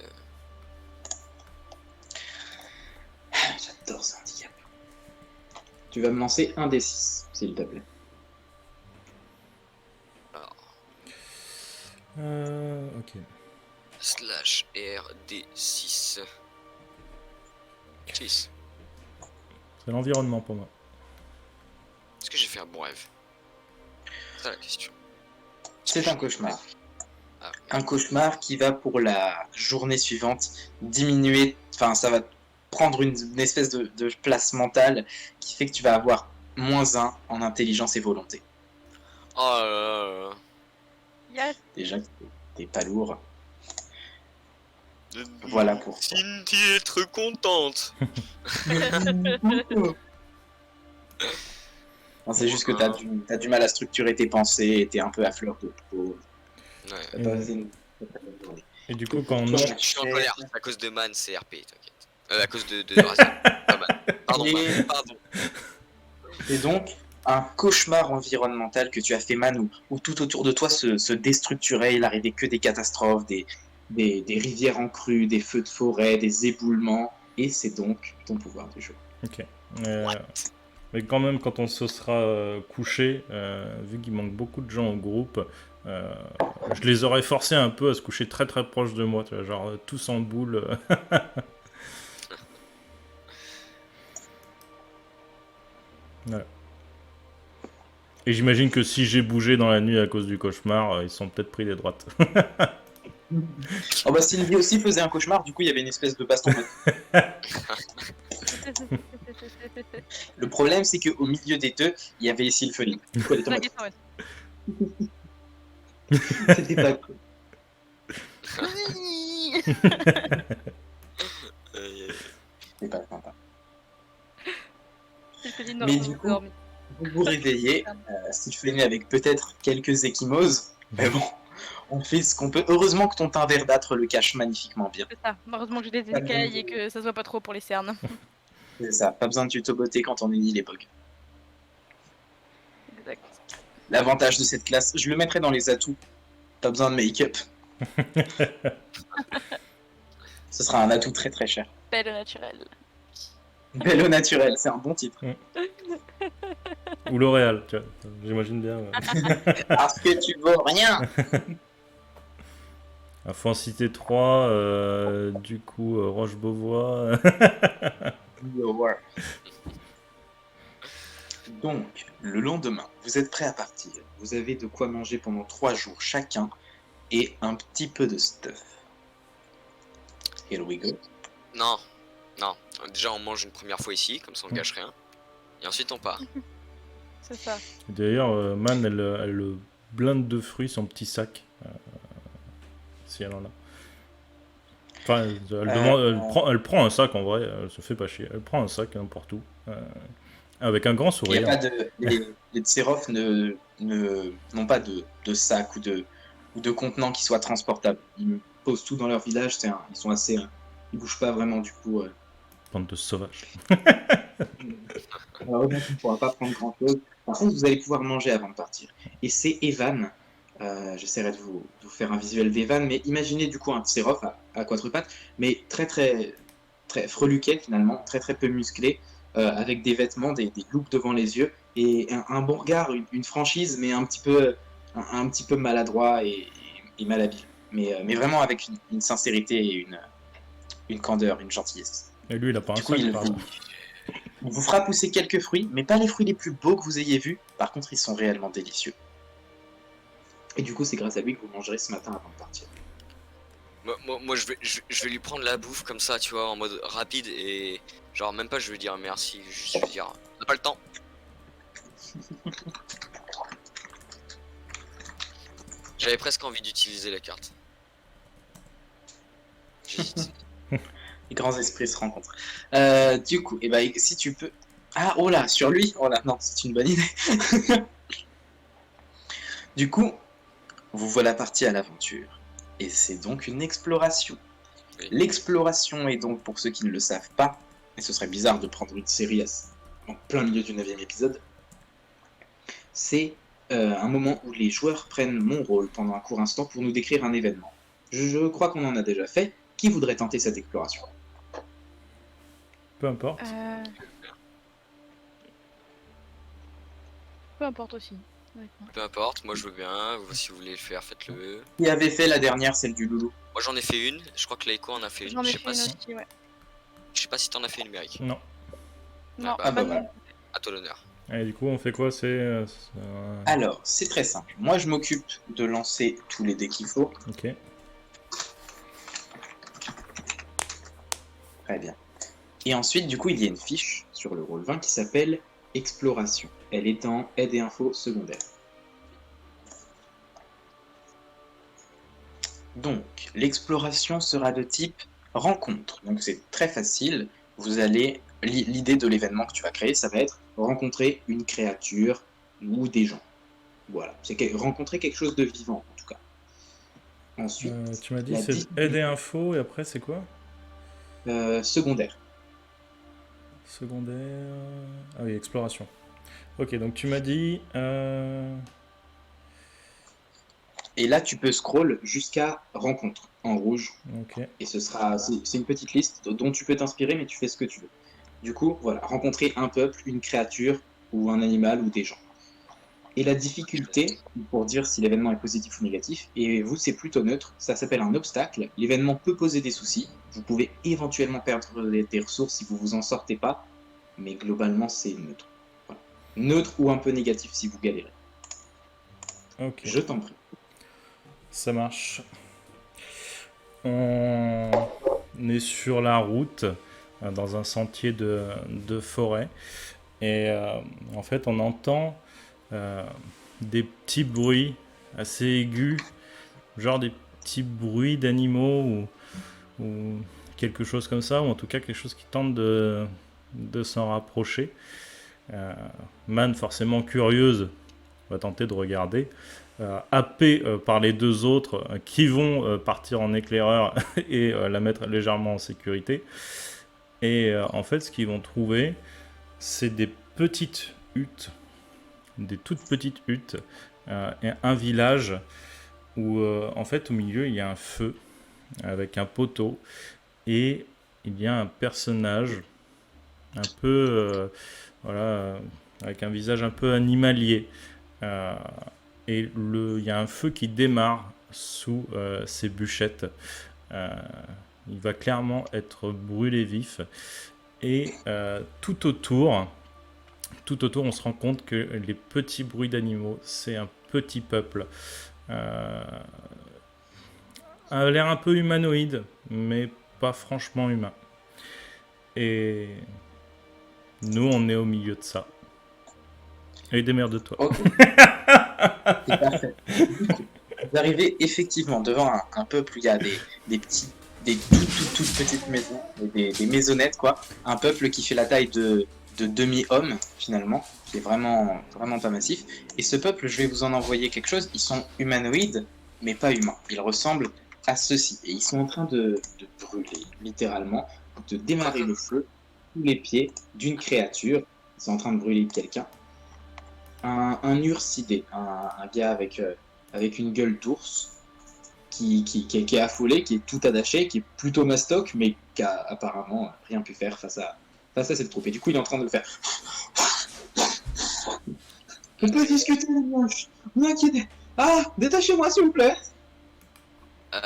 [SPEAKER 1] J'adore ce handicap. Tu vas me lancer un des 6, s'il te plaît.
[SPEAKER 3] Alors,
[SPEAKER 2] Ok.
[SPEAKER 3] slash RD6. 6.
[SPEAKER 2] C'est l'environnement pour moi.
[SPEAKER 3] Est-ce que j'ai fait un bon rêve? C'est ça la question.
[SPEAKER 1] C'est un cauchemar.
[SPEAKER 3] Ah,
[SPEAKER 1] Un cauchemar qui va pour la journée suivante diminuer, enfin ça va prendre une espèce de place mentale qui fait que tu vas avoir -1 en intelligence et volonté.
[SPEAKER 3] oh là là là là.
[SPEAKER 4] Yes.
[SPEAKER 1] Déjà, t'es pas lourd. Voilà pour toi.
[SPEAKER 3] Cindy est trop contente.
[SPEAKER 1] Non, c'est juste que t'as du mal à structurer tes pensées et t'es un peu à fleur de peau.
[SPEAKER 3] Ouais.
[SPEAKER 1] T'as pas passé une très bonne journée.
[SPEAKER 2] Et du coup, quand on
[SPEAKER 1] Toi,
[SPEAKER 3] Je suis en colère. C'est à cause de Man, c'est RP, t'inquiète. À cause de Razan. Pas Man. Pardon,
[SPEAKER 1] Et-
[SPEAKER 3] Man, pardon.
[SPEAKER 1] Et donc, un cauchemar environnemental que tu as fait, Man, où tout autour de toi se déstructurait, il arrivait que des catastrophes, des rivières en crue, des feux de forêt, des éboulements, et c'est donc ton pouvoir du jour.
[SPEAKER 2] Ok. Mais quand même, quand on se sera couché, vu qu'il manque beaucoup de gens au groupe, je les aurais forcés un peu à se coucher très très proche de moi, tu vois, genre tous en boule. Voilà. Et j'imagine que si j'ai bougé dans la nuit à cause du cauchemar, ils sont peut-être pris des droites.
[SPEAKER 1] Oh bah Sylvie aussi faisait un cauchemar, du coup il y avait une espèce de baston. Le problème c'est qu'au milieu des deux, il y avait Sylphéline. Du coup elle était en mode, c'était pas cool. C'était pas sympa. Mais du coup, vous vous réveillez, Sylphéline avec peut-être quelques ecchymoses, mais bon, on fait ce qu'on peut. Heureusement que ton teint verdâtre le cache magnifiquement bien.
[SPEAKER 4] C'est ça. Heureusement que j'ai des écailles et que ça se voit pas trop pour les cernes.
[SPEAKER 1] C'est ça, pas besoin de tutoboter quand on unit les bugs.
[SPEAKER 4] Exact.
[SPEAKER 1] L'avantage de cette classe, je le mettrai dans les atouts, pas besoin de make-up. Ce sera un atout très très cher.
[SPEAKER 4] Belle au naturel.
[SPEAKER 1] Belle au naturel, c'est un bon titre.
[SPEAKER 2] Ou L'Oréal, tu vois, j'imagine bien.
[SPEAKER 1] Parce que tu vaux rien.
[SPEAKER 2] Il faut en citer 3, du coup, Roche-Beauvois.
[SPEAKER 1] Donc, le lendemain, vous êtes prêts à partir. Vous avez de quoi manger pendant 3 jours chacun et un petit peu de stuff. Here we go.
[SPEAKER 3] Non, non. Déjà, on mange une première fois ici, comme ça on gâche rien. Et ensuite, on part.
[SPEAKER 4] C'est ça.
[SPEAKER 2] D'ailleurs, Man, elle blinde de fruits son petit sac. Si elle en a. Enfin, elle prend un sac en vrai, elle se fait pas chier. Elle prend un sac n'importe où. Avec un grand
[SPEAKER 1] Il y a
[SPEAKER 2] sourire.
[SPEAKER 1] pas de, les Tserov n'ont pas de sac ou de contenant qui soit transportable. Ils posent tout dans leur village, ils sont assez... ils bougent pas vraiment du coup.
[SPEAKER 2] Bande de sauvages.
[SPEAKER 1] Alors, donc, on ne pourra pas prendre grand chose. Par contre, vous allez pouvoir manger avant de partir. Et c'est Evan. J'essaierai de vous faire un visuel d'Evan, mais imaginez du coup un Tserov à quatre pattes, mais très très très freluquet finalement, très très peu musclé, avec des vêtements, des loupes devant les yeux, et un bon regard, une franchise, mais un petit peu maladroit et malhabile. Mais vraiment avec une sincérité et une candeur, une gentillesse.
[SPEAKER 2] Et lui, il a pas un
[SPEAKER 1] Du coup,
[SPEAKER 2] sac,
[SPEAKER 1] il
[SPEAKER 2] pardon.
[SPEAKER 1] vous fera pousser quelques fruits, mais pas les fruits les plus beaux que vous ayez vus. Par contre, ils sont réellement délicieux. Et du coup, c'est grâce à lui que vous mangerez ce matin avant de partir.
[SPEAKER 3] Moi je vais lui prendre la bouffe comme ça, tu vois, en mode rapide et genre même pas je vais lui dire merci, juste je vais lui dire on n'a pas le temps. J'avais presque envie d'utiliser la carte. J'hésite.
[SPEAKER 1] Les grands esprits se rencontrent. Du coup, si tu peux... Ah, oh là, sur lui. Oh là, non, c'est une bonne idée. Du coup, vous voilà parti à l'aventure. Et c'est donc une exploration.
[SPEAKER 3] Oui.
[SPEAKER 1] L'exploration est donc, pour ceux qui ne le savent pas, et ce serait bizarre de prendre une série en plein milieu du 9e épisode, c'est un moment où les joueurs prennent mon rôle pendant un court instant pour nous décrire un événement. Je crois qu'on en a déjà fait. Qui voudrait tenter cette exploration ?
[SPEAKER 2] Peu importe.
[SPEAKER 4] Peu importe aussi. honnêtement.
[SPEAKER 3] Peu importe, moi je veux bien, si vous voulez le faire, faites-le.
[SPEAKER 1] Qui avait fait la dernière, celle du loulou ?
[SPEAKER 3] Moi j'en ai fait une, je crois que Laiko en a fait une.
[SPEAKER 4] J'en ai
[SPEAKER 3] Je sais
[SPEAKER 4] fait
[SPEAKER 3] pas
[SPEAKER 4] une
[SPEAKER 3] si,
[SPEAKER 4] aussi, ouais.
[SPEAKER 3] je sais pas si t'en as fait une, numérique.
[SPEAKER 2] Non.
[SPEAKER 4] Non,
[SPEAKER 3] bah,
[SPEAKER 4] pas
[SPEAKER 1] voilà.
[SPEAKER 4] non.
[SPEAKER 3] À toi l'honneur.
[SPEAKER 2] Et du coup, on fait quoi?
[SPEAKER 1] Alors, c'est très simple. Moi, je m'occupe de lancer tous les dés qu'il faut.
[SPEAKER 2] Ok.
[SPEAKER 1] Très bien. Et ensuite, du coup, il y a une fiche sur le rôle 20 qui s'appelle Exploration. Elle est en aide et info secondaire. Donc, l'exploration sera de type rencontre. Donc, c'est très facile. Vous allez... L'idée de l'événement que tu vas créer, ça va être rencontrer une créature ou des gens. Voilà. C'est rencontrer quelque chose de vivant, en tout cas. Ensuite,
[SPEAKER 2] Tu m'as dit
[SPEAKER 1] la
[SPEAKER 2] c'est
[SPEAKER 1] difficulté-
[SPEAKER 2] aide et info, et après c'est quoi?
[SPEAKER 1] secondaire.
[SPEAKER 2] Secondaire. Ah oui, exploration. Ok, donc tu m'as dit.
[SPEAKER 1] Et là, tu peux scroll jusqu'à rencontre en rouge.
[SPEAKER 2] Ok.
[SPEAKER 1] Et c'est une petite liste dont tu peux t'inspirer, mais tu fais ce que tu veux. Du coup, voilà, rencontrer un peuple, une créature, ou un animal, ou des gens. Et la difficulté, pour dire si l'événement est positif ou négatif, et vous, c'est plutôt neutre, ça s'appelle un obstacle. L'événement peut poser des soucis. Vous pouvez éventuellement perdre des ressources si vous vous en sortez pas, mais globalement, c'est neutre. Voilà. Neutre ou un peu négatif si vous galérez.
[SPEAKER 2] Ok.
[SPEAKER 1] Je t'en prie.
[SPEAKER 2] Ça marche. On est sur la route, dans un sentier de forêt. Et en fait, on entend des petits bruits assez aigus, genre des petits bruits d'animaux ou quelque chose comme ça, ou en tout cas quelque chose qui tente de s'en rapprocher. Man, forcément curieuse, va tenter de regarder. Happée par les deux autres qui vont partir en éclaireur et la mettre légèrement en sécurité. Et en fait, ce qu'ils vont trouver, c'est des petites huttes, des toutes petites huttes, et un village où, en fait, au milieu, il y a un feu avec un poteau et il y a un personnage un peu, voilà, avec un visage un peu animalier. Et il y a un feu qui démarre sous ces bûchettes. Il va clairement être brûlé vif. Et tout autour, on se rend compte que les petits bruits d'animaux, c'est un petit peuple. A l'air un peu humanoïde, mais pas franchement humain. Et nous, on est au milieu de ça. Et démerde-toi.
[SPEAKER 1] Ok. C'est parfait. Vous arrivez effectivement devant un peuple où il y a des toutes petites maisons, des maisonnettes quoi. Un peuple qui fait la taille de demi-homme finalement, qui est vraiment pas massif. Et ce peuple, je vais vous en envoyer quelque chose. Ils sont humanoïdes, mais pas humains. Ils ressemblent à ceci. Et ils sont en train de brûler, littéralement, de démarrer le feu sous les pieds d'une créature. Ils sont en train de brûler quelqu'un. Un ursidé, un gars avec une gueule d'ours qui est affolé, qui est tout attaché, qui est plutôt mastoc, mais qui a apparemment rien pu faire face à cette troupe. Et du coup, il est en train de le faire. On peut discuter, les moches. Ne inquiétez. Ah, détachez-moi, s'il vous plaît.
[SPEAKER 4] Du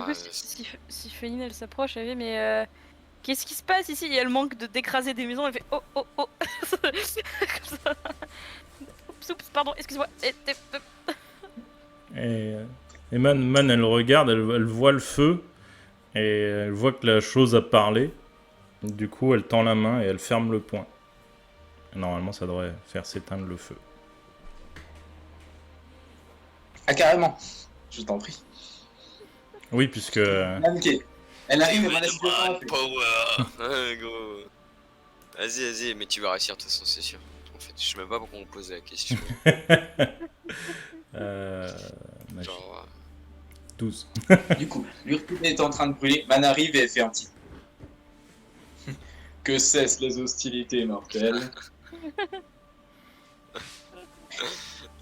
[SPEAKER 4] coup, si Féline elle s'approche, elle fait mais qu'est-ce qui se passe ici? Et elle manque d'écraser des maisons, elle fait oh. Comme ça. Oups, pardon, excuse-moi.
[SPEAKER 2] Et Man, elle regarde, elle voit le feu, et elle voit que la chose a parlé. Du coup, elle tend la main et elle ferme le poing. Et normalement, ça devrait faire s'éteindre le feu.
[SPEAKER 1] Ah, carrément. Je t'en prie.
[SPEAKER 2] Oui, puisque...
[SPEAKER 1] Ok. Elle arrive, elle va la
[SPEAKER 3] Man
[SPEAKER 1] situation.
[SPEAKER 3] power. Gros. Vas-y, mais tu vas réussir de toute façon, c'est sûr. En fait, je sais même pas pourquoi on pose la question.
[SPEAKER 2] magie.
[SPEAKER 3] Genre,
[SPEAKER 2] 12.
[SPEAKER 1] Du coup, l'ursidé est en train de brûler. Man arrive et elle fait un petit. Que cessent les hostilités mortelles.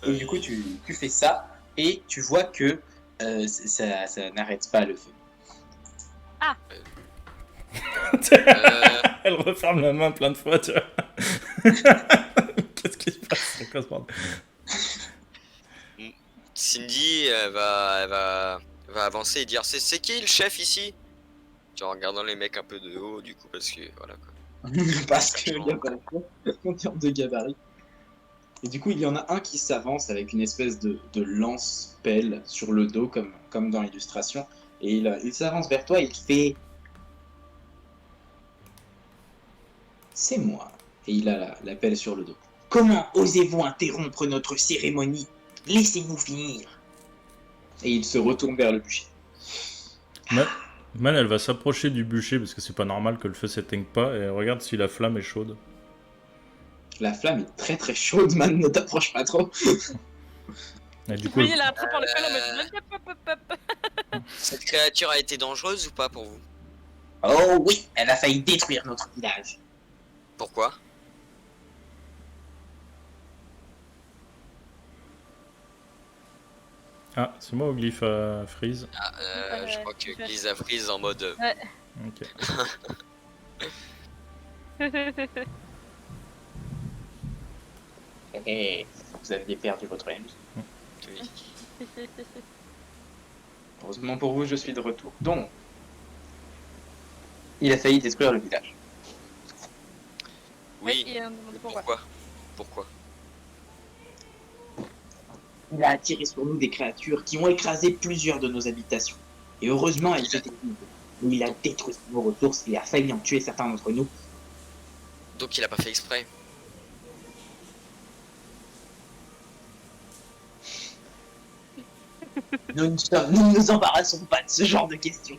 [SPEAKER 1] Et du coup, tu fais ça et tu vois que ça n'arrête pas le feu.
[SPEAKER 2] Elle referme la main plein de fois, tu vois. Qu'est-ce qui se passe? C'est quoi ce bordel?
[SPEAKER 3] Cindy elle va avancer et dire c'est qui le chef ici? Genre en regardant les mecs un peu de haut du coup parce que voilà quoi.
[SPEAKER 1] Parce qu'il n'y a pas le choix en termes de gabarit. Et du coup, il y en a un qui s'avance avec une espèce de lance-pelle sur le dos, comme dans l'illustration. Et il s'avance vers toi et il fait... C'est moi. Et il a la pelle sur le dos. Comment osez-vous interrompre notre cérémonie? Laissez-nous finir. Et il se retourne vers le bûcher.
[SPEAKER 2] Man, elle va s'approcher du bûcher parce que c'est pas normal que le feu s'éteigne pas et elle regarde si la flamme est chaude.
[SPEAKER 1] La flamme est très très chaude, man, ne t'approche pas trop.
[SPEAKER 2] Et du coup,
[SPEAKER 4] Féline elle a attrapé par le col en mode hop.
[SPEAKER 3] Cette créature a été dangereuse ou pas pour vous?
[SPEAKER 1] Oh oui, elle a failli détruire notre village.
[SPEAKER 3] Pourquoi?
[SPEAKER 2] Ah, c'est moi ou Glyph freeze?
[SPEAKER 3] Je crois que Glise a freeze en mode.
[SPEAKER 2] Ok.
[SPEAKER 1] Et vous aviez perdu votre ami.
[SPEAKER 3] Oui.
[SPEAKER 1] Heureusement pour vous, je suis de retour. Donc, il a failli détruire le village.
[SPEAKER 3] Oui.
[SPEAKER 4] Et on demande pourquoi.
[SPEAKER 3] Pourquoi?
[SPEAKER 1] Il a attiré sur nous des créatures qui ont écrasé plusieurs de nos habitations. Et heureusement, elles étaient vives. Mais il a détruit nos ressources et a failli en tuer certains d'entre nous.
[SPEAKER 3] Donc il a pas fait exprès.
[SPEAKER 1] Nous ne nous embarrassons pas de ce genre de questions.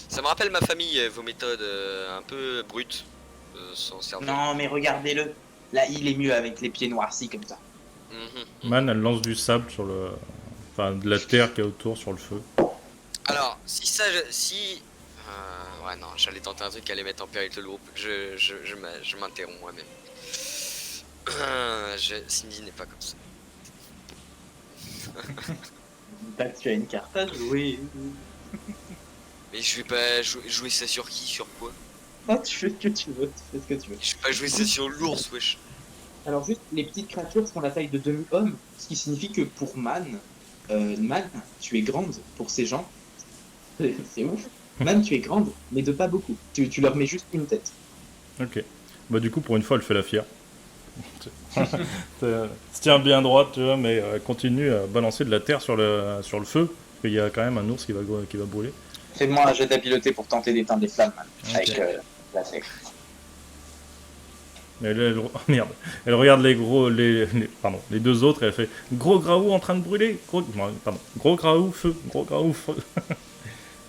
[SPEAKER 3] Ça me rappelle ma famille, vos méthodes un peu brutes. Sans cerveau.
[SPEAKER 1] Non, mais regardez-le. Là, il est mieux avec les pieds noircis comme ça.
[SPEAKER 2] Man, elle lance du sable sur le... Enfin, de la terre qui est autour sur le feu.
[SPEAKER 3] Alors, si... ouais, non, j'allais tenter un truc qui allait mettre en péril le groupe. Je m'interromps moi-même. Cindy n'est pas comme ça.
[SPEAKER 1] Pas que tu as une carte à jouer.
[SPEAKER 3] Mais je vais pas jouer ça sur qui? Sur quoi?
[SPEAKER 1] Ah, tu fais ce que tu veux, tu fais ce que tu veux.
[SPEAKER 3] Je vais pas jouer ça sur l'ours, wesh.
[SPEAKER 1] Alors juste, les petites créatures font la taille de demi-homme, ce qui signifie que pour Man, tu es grande pour ces gens. C'est ouf. Man, tu es grande, mais de pas beaucoup. Tu leur mets juste une tête.
[SPEAKER 2] Ok. Bah du coup, pour une fois, elle fait la fière. Se tient bien droite, tu vois, mais continue à balancer de la terre sur le feu, parce qu'il y a quand même un ours qui va brûler.
[SPEAKER 1] Fais-moi un jet d'habileté pour tenter d'éteindre les flammes
[SPEAKER 2] Ok.
[SPEAKER 1] avec la sèche.
[SPEAKER 2] Mais là, oh, merde. Elle regarde les deux autres et elle fait gros graou en train de brûler. Gros graou feu.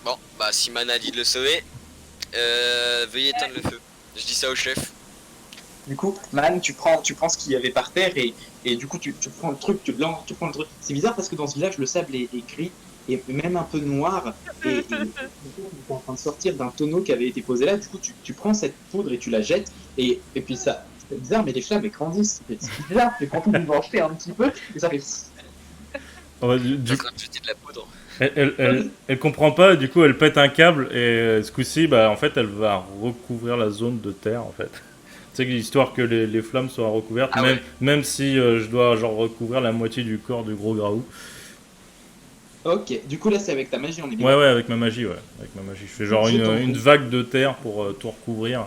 [SPEAKER 3] Bon, bah si Man a dit de le sauver, veuillez éteindre le feu. Je dis ça au chef.
[SPEAKER 1] Du coup, Man, tu prends ce qu'il y avait par terre et du coup, tu prends le truc, tu prends le truc. C'est bizarre parce que dans ce village, le sable est gris et même un peu noir. Et tu es en train de sortir d'un tonneau qui avait été posé là. Du coup, tu prends cette poudre et tu la jettes. Et puis ça, c'est bizarre, mais les flammes elles grandissent. C'est bizarre, c'est quand on va en jeter un petit peu et ça fait.
[SPEAKER 2] Oh, bah,
[SPEAKER 3] Je suis en train de jeter de la poudre.
[SPEAKER 2] elle comprend pas, du coup elle pète un câble et ce coup-ci, bah, en fait elle va recouvrir la zone de terre en fait. Tu sais, histoire que les flammes soient recouvertes,
[SPEAKER 3] Ah ouais.
[SPEAKER 2] même si je dois genre recouvrir la moitié du corps du gros graou.
[SPEAKER 1] Ok, du coup là c'est avec ta magie, on est bien.
[SPEAKER 2] Ouais, avec ma magie, ouais. Avec ma magie. Je fais genre
[SPEAKER 1] Je t'en
[SPEAKER 2] une
[SPEAKER 1] prie.
[SPEAKER 2] vague de terre pour tout recouvrir.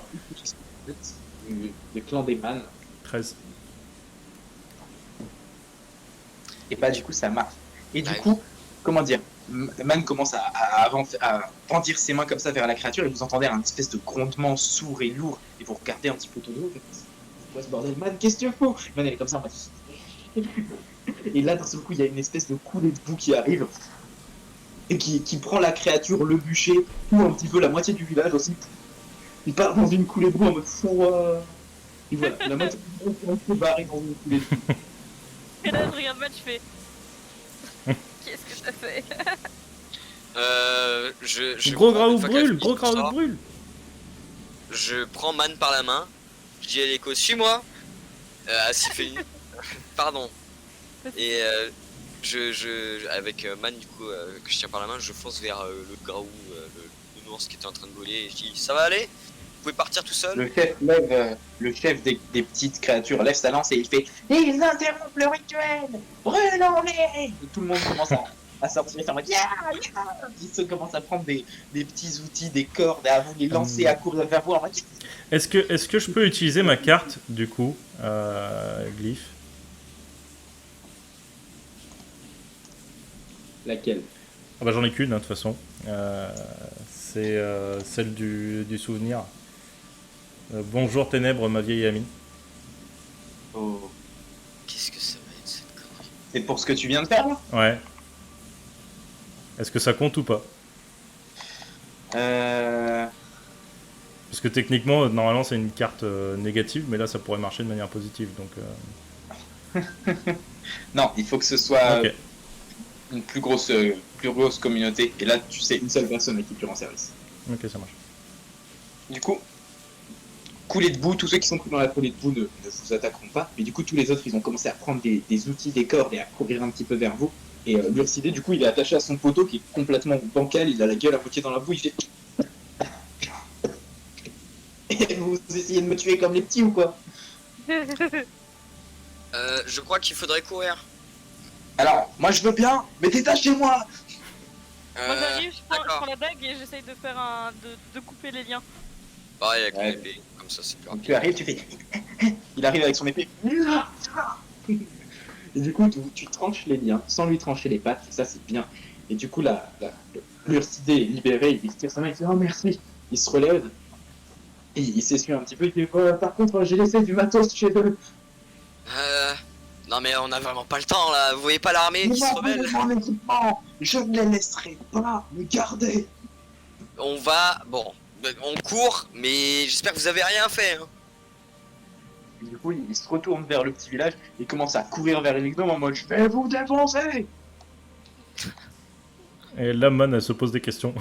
[SPEAKER 1] Le clan des man.
[SPEAKER 2] 13.
[SPEAKER 1] Et bah du coup ça marche. Et du
[SPEAKER 3] Ouais.
[SPEAKER 1] coup, comment dire, Man commence à brandir ses mains comme ça vers la créature et vous entendez un espèce de grondement sourd et lourd et vous regardez un petit peu autour de vous. C'est quoi ce bordel, Man? Qu'est-ce que tu fous? Man elle est comme ça en mode... Et là d'un seul coup il y a une espèce de coulée de boue qui arrive et qui prend la créature, le bûcher, ou un petit peu la moitié du village aussi. Il part dans une coulée de boue en mode fou. Et voilà, la moitié du village se barrer dans une coulée de boue.
[SPEAKER 4] Et là, je regarde match, je fais. Qu'est-ce que t'as fait?
[SPEAKER 3] Je
[SPEAKER 2] Gros
[SPEAKER 3] prends-
[SPEAKER 2] graou
[SPEAKER 3] une fois qu'elle
[SPEAKER 2] brûle,
[SPEAKER 3] finit
[SPEAKER 2] gros
[SPEAKER 3] tout ça,
[SPEAKER 2] graou brûle.
[SPEAKER 3] Je prends Man par la main. Je dis à l'écho, suis-moi. S'il fait une... Pardon. Et avec Man du coup que je tiens par la main, je fonce vers le graou, le ours qui était en train de voler. Et je dis, ça va aller? Vous pouvez partir tout seul?
[SPEAKER 1] Le chef des petites créatures lève sa lance et il fait ils interrompent le rituel, brûlons-les. Et tout le monde commence à sortir en mode ils se commencent à prendre des petits outils, des cordes, à vous les lancer, à courir vers vous en mode
[SPEAKER 2] Est-ce que je peux utiliser ma carte, du coup, Glyph?
[SPEAKER 1] laquelle?
[SPEAKER 2] Ah bah j'en ai qu'une, hein, de toute façon. C'est celle du souvenir. Bonjour Ténèbres, ma vieille amie.
[SPEAKER 1] Oh.
[SPEAKER 3] Qu'est-ce que ça va être cette connerie?
[SPEAKER 1] C'est pour ce que tu viens de faire là?
[SPEAKER 2] Ouais. Est-ce que ça compte ou pas? Parce que techniquement, normalement, c'est une carte négative, mais là, ça pourrait marcher de manière positive. Donc,
[SPEAKER 1] Non, il faut que ce soit
[SPEAKER 2] ok.
[SPEAKER 1] une plus grosse communauté. Et là, tu sais, une seule personne à qui tu rends service.
[SPEAKER 2] Ok, ça marche.
[SPEAKER 1] Du coup, coulée de boue, tous ceux qui sont pris dans la coulée de boue ne vous attaqueront pas. Mais du coup, tous les autres, ils ont commencé à prendre des outils, des cordes et à courir un petit peu vers vous. Et l'ursidé, du coup, il est attaché à son poteau qui est complètement bancal. Il a la gueule à moitié dans la boue. Il fait. Et vous essayez de me tuer comme les petits ou quoi?
[SPEAKER 3] Je crois qu'il faudrait courir.
[SPEAKER 1] Alors, moi je veux bien, mais détachez-moi.
[SPEAKER 4] Moi j'arrive, je prends
[SPEAKER 3] D'accord.
[SPEAKER 4] la dague et j'essaye de faire de couper les liens.
[SPEAKER 3] Pareil avec
[SPEAKER 1] Ouais.
[SPEAKER 3] l'épée, comme ça c'est plus
[SPEAKER 1] Donc
[SPEAKER 3] rapide.
[SPEAKER 1] tu arrives, tu fais. Il arrive avec son épée. Et du coup, tu tranches les liens sans lui trancher les pattes, et ça c'est bien. Et du coup, l'ursidé est libéré, il tire sa main, il fait oh merci. Il se relève, et il s'essuie un petit peu, il fait par contre, j'ai laissé du matos chez eux.
[SPEAKER 3] Non mais on a vraiment pas le temps là, vous voyez pas l'armée qui se rebelle?
[SPEAKER 1] Mon équipement, je ne les laisserai pas me garder.
[SPEAKER 3] On va... Bon, on court, mais j'espère que vous avez rien fait. Hein.
[SPEAKER 1] Et du coup, il se retourne vers le petit village et commence à courir vers les gnomes en mode je vais vous défoncer.
[SPEAKER 2] Et là, Man, elle se pose des questions.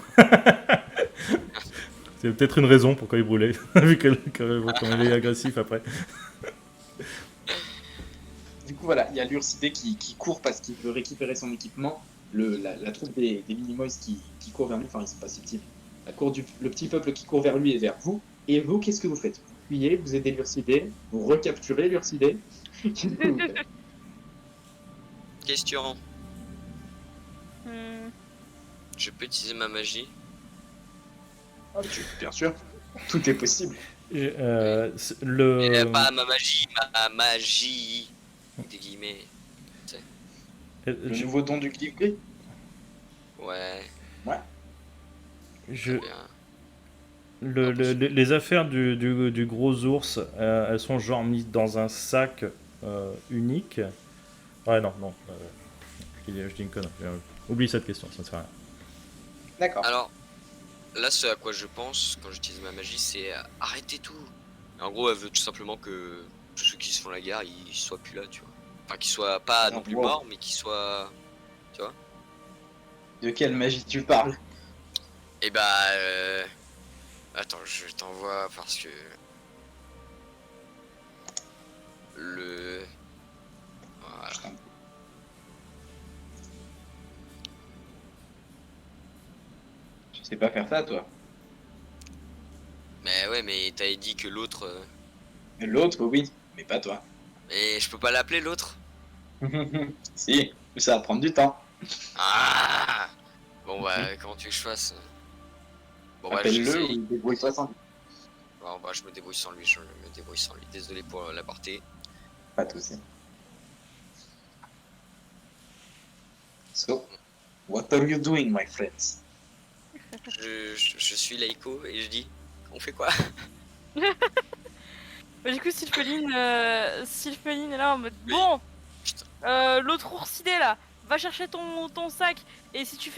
[SPEAKER 2] C'est peut-être une raison pourquoi il brûlait, vu comme il est agressif après.
[SPEAKER 1] Du coup, voilà, il y a l'ursidé qui court parce qu'il veut récupérer son équipement. La troupe des Minimoys qui court vers lui, enfin, ils sont pas si petits. Le petit peuple qui court vers lui et vers vous. Et vous, qu'est-ce que vous faites? Vous fuyez, vous aidez l'ursidé, vous recapturez l'ursidé. Qu'est-ce que vous faites?
[SPEAKER 3] Question,
[SPEAKER 4] Hmm.
[SPEAKER 3] je peux utiliser ma magie?
[SPEAKER 1] Bien sûr, tout est possible.
[SPEAKER 3] Pas ma magie, ma magie. Des guillemets.
[SPEAKER 1] Le nouveau don du glyphe gris.
[SPEAKER 3] Ouais.
[SPEAKER 2] je,
[SPEAKER 3] très bien.
[SPEAKER 2] les affaires du gros ours, elles sont genre mises dans un sac unique. Ouais, non. Je dis une connerie. Oublie cette question, ça ne sert à rien.
[SPEAKER 1] D'accord.
[SPEAKER 3] Alors, là, ce à quoi je pense quand j'utilise ma magie, c'est arrêter tout. En gros, elle veut tout simplement que tous ceux qui se font la guerre, ils soient plus là, tu vois. Enfin, qu'ils soient pas non plus
[SPEAKER 1] Wow.
[SPEAKER 3] morts, mais qu'ils soient. Tu vois.
[SPEAKER 1] De quelle magie tu parles?
[SPEAKER 3] Et bah. Attends, je t'envoie parce que. Le. Voilà.
[SPEAKER 1] Je t'en- Tu sais pas faire ça, toi.
[SPEAKER 3] Mais ouais, mais t'avais dit que l'autre.
[SPEAKER 1] Mais l'autre, oui, mais pas toi.
[SPEAKER 3] Mais je peux pas l'appeler l'autre.
[SPEAKER 1] Si, mais ça va prendre du temps.
[SPEAKER 3] Ah. Bon bah, comment tu veux que je fasse? Bon bah,
[SPEAKER 1] Appelle-le
[SPEAKER 3] j'essaye.
[SPEAKER 1] ou il débrouille 60.
[SPEAKER 3] Bon bah, je me débrouille sans lui, je me débrouille sans lui. Désolé pour l'aparté.
[SPEAKER 1] Pas de soucis. So, what are you doing, my friends?
[SPEAKER 3] Je suis Laiko et je dis, on fait quoi?
[SPEAKER 4] Bah, du coup, Sylpheline est là en mode
[SPEAKER 3] Oui.
[SPEAKER 4] bon,
[SPEAKER 3] Putain.
[SPEAKER 4] l'autre oursidé là, va chercher ton sac. Et si tu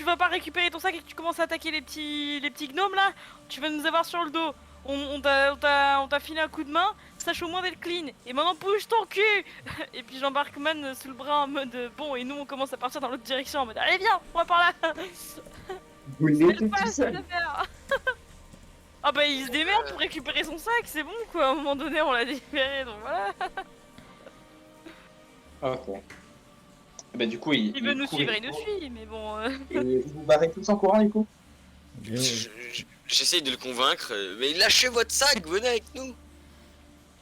[SPEAKER 4] vas pas récupérer ton sac et que tu commences à attaquer les petits gnomes là, tu vas nous avoir sur le dos. On t'a filé un coup de main, sache au moins d'être clean. Et maintenant bouge ton cul. Et puis j'embarque Man sous le bras en mode bon, et nous on commence à partir dans l'autre direction en mode allez viens, on va par là.
[SPEAKER 1] Vous
[SPEAKER 4] C'est
[SPEAKER 1] l'étiez
[SPEAKER 4] le
[SPEAKER 1] tout
[SPEAKER 4] pas,
[SPEAKER 1] seul.
[SPEAKER 4] l'affaire. Ah bah il se démerde pour récupérer son sac, c'est bon quoi, à un moment donné on l'a libéré donc voilà.
[SPEAKER 1] Ok. Bah du coup,
[SPEAKER 4] Il veut nous
[SPEAKER 1] court,
[SPEAKER 4] suivre, il nous
[SPEAKER 1] court.
[SPEAKER 4] suit, mais bon...
[SPEAKER 1] Et vous vous barrez tous en courant, du coup?
[SPEAKER 3] J'essaye de le convaincre, mais lâchez votre sac, venez avec nous.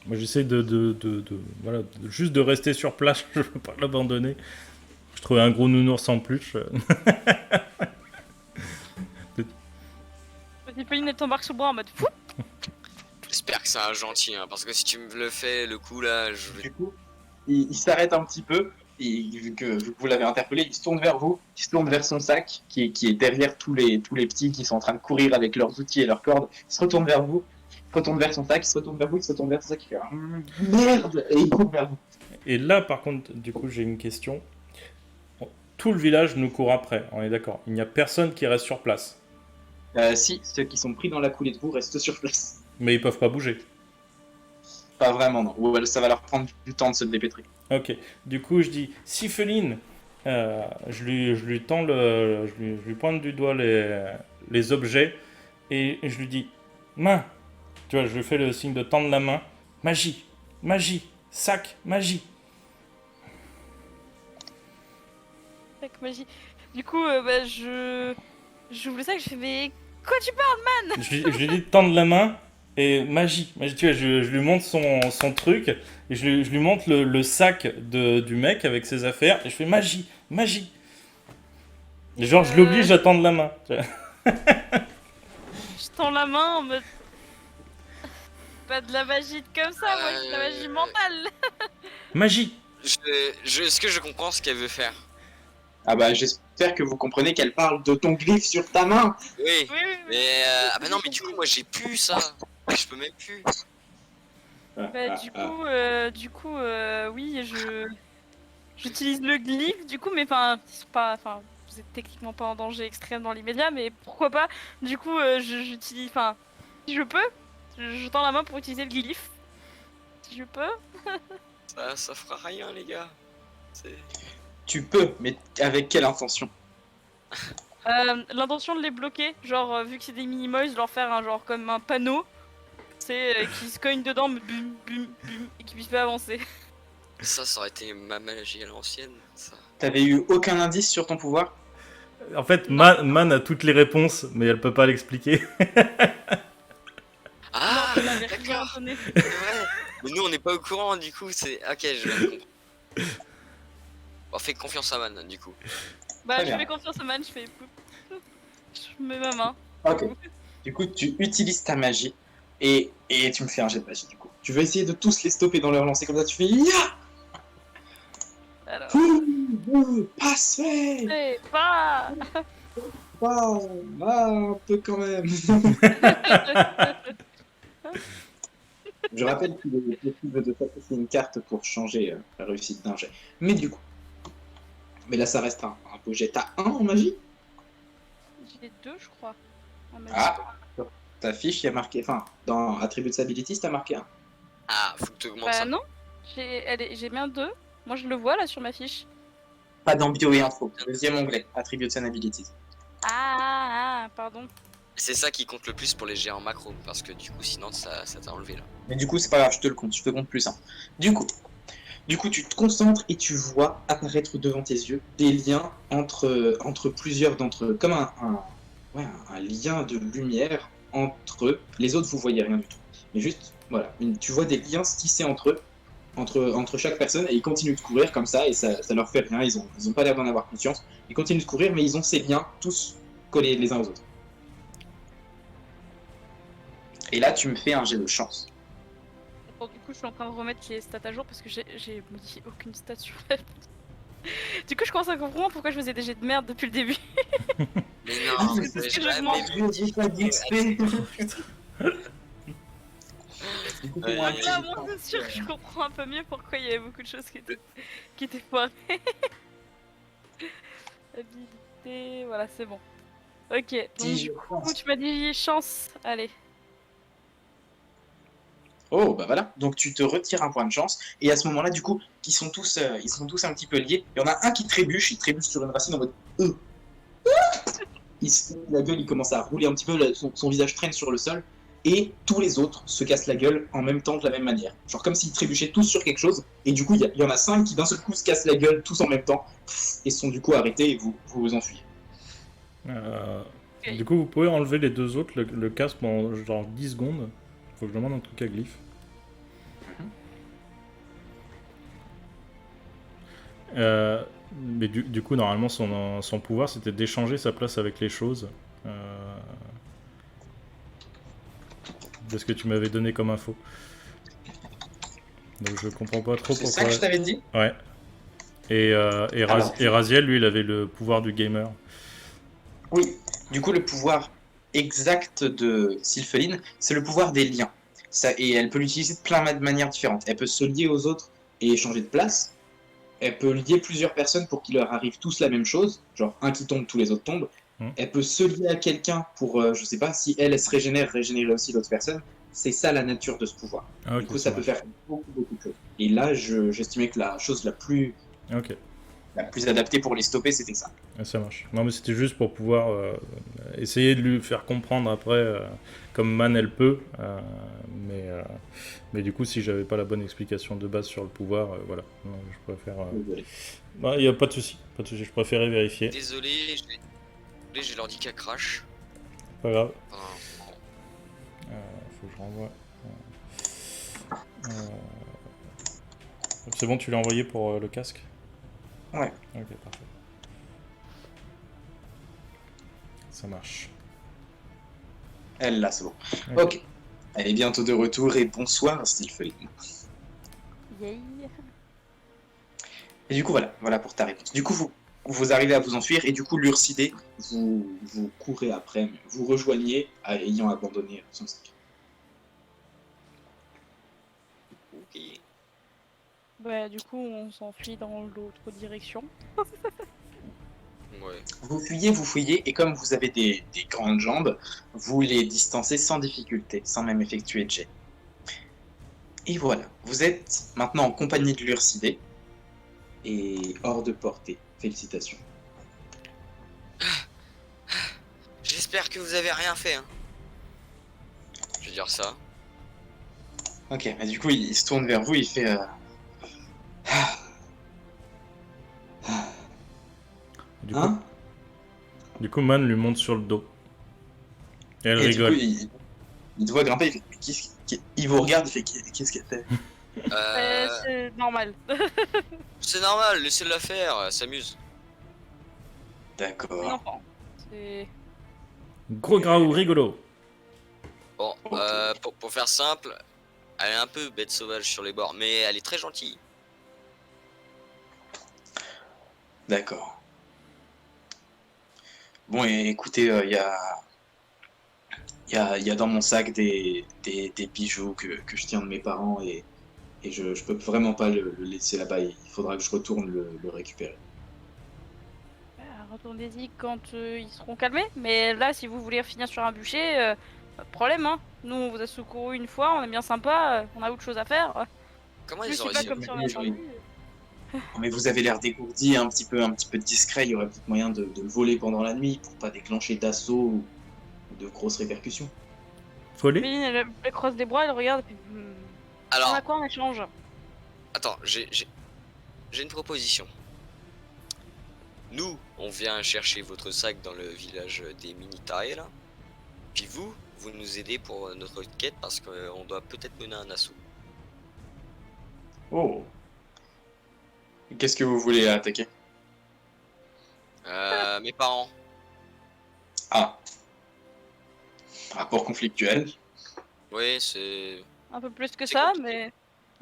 [SPEAKER 2] Moi, j'essaie voilà, juste de rester sur place. Je veux pas l'abandonner. Je trouvais un gros nounours en peluche.
[SPEAKER 4] Sylpheline elle t'embarque sur le bras en mode fou.
[SPEAKER 3] J'espère que c'est un gentil, hein, parce que si tu me le fais le coup là, je vais.
[SPEAKER 1] Du coup, il s'arrête un petit peu, et vu que vous l'avez interpellé, il se tourne vers vous, il se tourne vers son sac, qui est derrière tous les petits qui sont en train de courir avec leurs outils et leurs cordes. Il se retourne vers vous, il se retourne vers son sac, il se retourne vers vous, il se retourne vers son sac, il fait merde, et il court vers vous.
[SPEAKER 2] Et là, par contre, du coup, j'ai une question. Tout le village nous court après, on est d'accord. Il n'y a personne qui reste sur place.
[SPEAKER 1] Si, ceux qui sont pris dans la coulée de boue restent sur place.
[SPEAKER 2] Mais ils peuvent pas bouger.
[SPEAKER 1] Pas vraiment, non. Ou ça va leur prendre du temps de se dépêtrer.
[SPEAKER 2] Ok. Du coup, je dis, Sipheline, je lui tends je lui pointe du doigt les objets et je lui dis, main. Tu vois, je lui fais le signe de tendre la main. Magie, magie, sac, magie.
[SPEAKER 4] Sac magie. Du coup, bah je voulais ça que je fais mais quoi tu parles?
[SPEAKER 2] Je lui dis de tendre la main et magie. Tu vois, je lui montre son truc et je lui montre le sac du mec avec ses affaires et je fais magie, magie. Et genre, je l'oblige à tendre la main. Tu vois.
[SPEAKER 4] Je tends la main en mode... Pas de la magie comme ça, moi c'est de la magie mentale.
[SPEAKER 2] Magie.
[SPEAKER 3] Est-ce que je comprends ce qu'elle veut faire?
[SPEAKER 1] Ah bah j'espère que vous comprenez qu'elle parle de ton glyphe sur ta main.
[SPEAKER 3] Oui.
[SPEAKER 4] Oui.
[SPEAKER 3] Mais ah bah non, mais du coup, moi j'ai plus ça. Je peux même plus.
[SPEAKER 4] Bah du coup, oui, j'utilise le glyphe du coup, mais enfin, c'est pas, enfin, vous êtes techniquement pas en danger extrême dans l'immédiat, mais pourquoi pas. Du coup, j'utilise, enfin, si je peux, je tends la main pour utiliser le glyphe. Si je peux.
[SPEAKER 3] Ça fera rien, les gars. C'est.
[SPEAKER 1] Tu peux, mais avec quelle intention?
[SPEAKER 4] L'intention de les bloquer, genre vu que c'est des minimoys, leur faire un genre comme un panneau, c'est qui se cognent dedans, mais bum bum bum, et qui puissent pas avancer.
[SPEAKER 3] Ça aurait été ma magie à l'ancienne, ça.
[SPEAKER 1] T'avais eu aucun indice sur ton pouvoir?
[SPEAKER 2] En fait, Man a toutes les réponses, mais elle peut pas l'expliquer.
[SPEAKER 3] Ah,
[SPEAKER 4] Non, il avait rien
[SPEAKER 3] d'accord.
[SPEAKER 4] donné.
[SPEAKER 3] C'est vrai. Mais nous, on n'est pas au courant, du coup, c'est. Ok, je viens de comprendre. Bon, fais confiance à Man, du coup.
[SPEAKER 4] Bah
[SPEAKER 1] Très
[SPEAKER 4] je
[SPEAKER 1] bien.
[SPEAKER 4] fais confiance à Man, je fais... Je mets ma main.
[SPEAKER 1] Ok. Du coup, tu utilises ta magie et tu me fais un jet de magie, du coup. Tu veux essayer de tous les stopper dans leur lancer comme ça, tu fais ya!
[SPEAKER 4] Alors,
[SPEAKER 1] Passez!
[SPEAKER 4] c'est pas.
[SPEAKER 1] Un peu quand même. Je rappelle qu'il est possible de sacrifier une carte pour changer la réussite d'un jet. Mais du coup, mais là ça reste un beau jet. T'as 1 en magie?
[SPEAKER 4] J'ai 2, je crois. en magie.
[SPEAKER 1] Ah, sur ta fiche, il y a marqué, enfin, dans Attributes Abilities, t'as marqué 1.
[SPEAKER 3] Ah, faut que tu augmentes
[SPEAKER 4] Bah
[SPEAKER 3] ça.
[SPEAKER 4] non, j'ai bien 2. Moi je le vois là sur ma fiche.
[SPEAKER 1] Pas dans Bio et Info. Deuxième onglet, Attributes and Abilities.
[SPEAKER 4] Pardon.
[SPEAKER 3] C'est ça qui compte le plus pour les géants macro, parce que du coup, sinon, ça t'a enlevé là.
[SPEAKER 1] Mais du coup, c'est pas grave, je te compte plus 1. Du coup, tu te concentres et tu vois apparaître devant tes yeux des liens entre plusieurs d'entre eux, comme un lien de lumière entre eux. Les autres, vous voyez rien du tout. Mais juste, voilà, tu vois des liens se tisser entre eux, entre chaque personne, et ils continuent de courir comme ça, et ça leur fait rien, ils ont pas l'air d'en avoir conscience. Ils continuent de courir, mais ils ont ces liens tous collés les uns aux autres. Et là, tu me fais un jet de chance.
[SPEAKER 4] Bon, du coup, je suis en train de remettre les stats à jour parce que j'ai modifié aucune stat sur la. Du coup, je commence à comprendre pourquoi je faisais des jets de merde depuis le début.
[SPEAKER 3] Mais
[SPEAKER 1] Ah,
[SPEAKER 3] non,
[SPEAKER 1] c'est
[SPEAKER 3] mais
[SPEAKER 4] ce que
[SPEAKER 3] j'ai
[SPEAKER 4] je
[SPEAKER 3] jamais
[SPEAKER 4] demande.
[SPEAKER 3] vu.
[SPEAKER 1] Du coup,
[SPEAKER 3] Ouais,
[SPEAKER 1] pour un
[SPEAKER 3] ouais,
[SPEAKER 1] petit-
[SPEAKER 4] Là, moi, c'est sûr que je comprends un peu mieux pourquoi il y avait beaucoup de choses qui étaient foirées. Habilité, voilà, c'est bon. Ok, donc
[SPEAKER 1] Petit
[SPEAKER 4] du
[SPEAKER 1] jeu de chance.
[SPEAKER 4] coup, tu m'as dit chance. Allez.
[SPEAKER 1] Oh, bah voilà. Donc tu te retires un point de chance. Et à ce moment-là, du coup, ils sont tous un petit peu liés. Il y en a un qui trébuche, il trébuche sur une racine en mode il se la gueule, il commence à rouler un petit peu, son visage traîne sur le sol. Et tous les autres se cassent la gueule en même temps de la même manière. Genre comme s'ils trébuchaient tous sur quelque chose. Et du coup, il y en a 5 qui d'un seul coup se cassent la gueule tous en même temps. Et sont du coup arrêtés et vous enfuyez.
[SPEAKER 2] Du coup, vous pouvez enlever les deux autres, le casque, pendant genre 10 secondes. Faut que je demande un truc à Glyph. Mais du coup, normalement, son pouvoir, c'était d'échanger sa place avec les choses. De ce que tu m'avais donné comme info. Donc je comprends pas trop
[SPEAKER 1] C'est
[SPEAKER 2] pourquoi...
[SPEAKER 1] ça que je t'avais dit.
[SPEAKER 2] Ouais. Et Raziel, lui, il avait le pouvoir du gamer.
[SPEAKER 1] Oui, du coup, le pouvoir exact de Sylpheline, c'est le pouvoir des liens. Et elle peut l'utiliser de plein de manières différentes. Elle peut se lier aux autres et changer de place. Elle peut lier plusieurs personnes pour qu'il leur arrive tous la même chose. Genre, un qui tombe, tous les autres tombent. Elle peut se lier à quelqu'un pour, je sais pas, si elle se régénérer aussi l'autre personne. C'est ça la nature de ce pouvoir.
[SPEAKER 2] Ah, ok,
[SPEAKER 1] Du coup, ça peut faire beaucoup de choses. Et là, j'estimais que la chose la plus adaptée pour les stopper, c'était ça.
[SPEAKER 2] Ah, ça marche. Non, mais c'était juste pour pouvoir essayer de lui faire comprendre après, comme Man elle peut. Mais du coup, si j'avais pas la bonne explication de base sur le pouvoir, voilà. Non, je préfère.
[SPEAKER 1] Désolé.
[SPEAKER 2] Il n'y a pas de souci. Pas de souci. Je préférais vérifier.
[SPEAKER 3] Désolé, j'ai l'ordi qui crash.
[SPEAKER 2] Pas grave.
[SPEAKER 3] Enfin,
[SPEAKER 2] Faut que je renvoie. C'est bon, tu l'as envoyé pour le casque?
[SPEAKER 1] Ouais.
[SPEAKER 2] Ok, parfait. Ça marche.
[SPEAKER 1] Elle, là, c'est bon.
[SPEAKER 2] Ok.
[SPEAKER 1] Ok. Elle est bientôt de retour et bonsoir, Sylpheline.
[SPEAKER 4] Yay.
[SPEAKER 1] Et du coup, voilà pour ta réponse. Du coup, vous arrivez à vous enfuir et du coup, l'Ursidé, vous courez après, mais vous rejoignez ayant abandonné son sac.
[SPEAKER 3] ok.
[SPEAKER 4] Bah, du coup, on s'enfuit dans l'autre direction.
[SPEAKER 3] Ouais.
[SPEAKER 1] Vous fuyez, et comme vous avez des grandes jambes, vous les distancez sans difficulté, sans même effectuer de jet. Et voilà, vous êtes maintenant en compagnie de l'Ursidé et hors de portée. Félicitations.
[SPEAKER 3] J'espère que vous avez rien fait. Hein. Je vais dire ça.
[SPEAKER 1] Ok, mais du coup, il se tourne vers vous, il fait...
[SPEAKER 2] Du coup, Man lui monte sur le dos. Et elle
[SPEAKER 1] Et
[SPEAKER 2] rigole.
[SPEAKER 1] du coup, il te voit grimper, il fait, il vous regarde, il fait qu'est-ce qu'elle fait?
[SPEAKER 4] C'est normal.
[SPEAKER 3] C'est normal, laissez-la faire, elle s'amuse.
[SPEAKER 1] D'accord.
[SPEAKER 4] Non, c'est.
[SPEAKER 2] Gros Graou, rigolo.
[SPEAKER 3] Bon,
[SPEAKER 1] Ok.
[SPEAKER 3] pour faire simple, elle est un peu bête sauvage sur les bords, mais elle est très gentille.
[SPEAKER 1] D'accord. Bon, et écoutez, il y a dans mon sac des bijoux que je tiens de mes parents et je peux vraiment pas le laisser là-bas. Il faudra que je retourne le récupérer.
[SPEAKER 4] Retournez-y quand ils seront calmés. Mais là, si vous voulez finir sur un bûcher, pas de problème, hein. Nous, on vous a secouru une fois, on est bien sympa, on a autre chose à faire.
[SPEAKER 3] Comment
[SPEAKER 4] Plus
[SPEAKER 3] ils ont
[SPEAKER 4] c'est pas
[SPEAKER 3] réussi à...
[SPEAKER 4] comme sur
[SPEAKER 1] Mais,
[SPEAKER 4] l'incendie.
[SPEAKER 1] non, mais vous avez l'air dégourdi, un petit peu discret. Il y aurait peut-être moyen de le voler pendant la nuit pour pas déclencher d'assaut ou de grosses répercussions.
[SPEAKER 2] Follet?
[SPEAKER 4] Méline, elle croise les bras, elle regarde, et puis... On a
[SPEAKER 3] Alors,
[SPEAKER 4] quoi en échange?
[SPEAKER 3] attends, j'ai une proposition. Nous, on vient chercher votre sac dans le village des Minitae, là. Puis vous nous aidez pour notre quête parce qu'on doit peut-être mener un assaut.
[SPEAKER 1] Oh. Qu'est-ce que vous voulez attaquer?
[SPEAKER 3] Mes parents.
[SPEAKER 1] Ah. Rapport conflictuel.
[SPEAKER 3] Oui, c'est...
[SPEAKER 4] Un peu plus que
[SPEAKER 3] C'est
[SPEAKER 4] ça,
[SPEAKER 3] compliqué.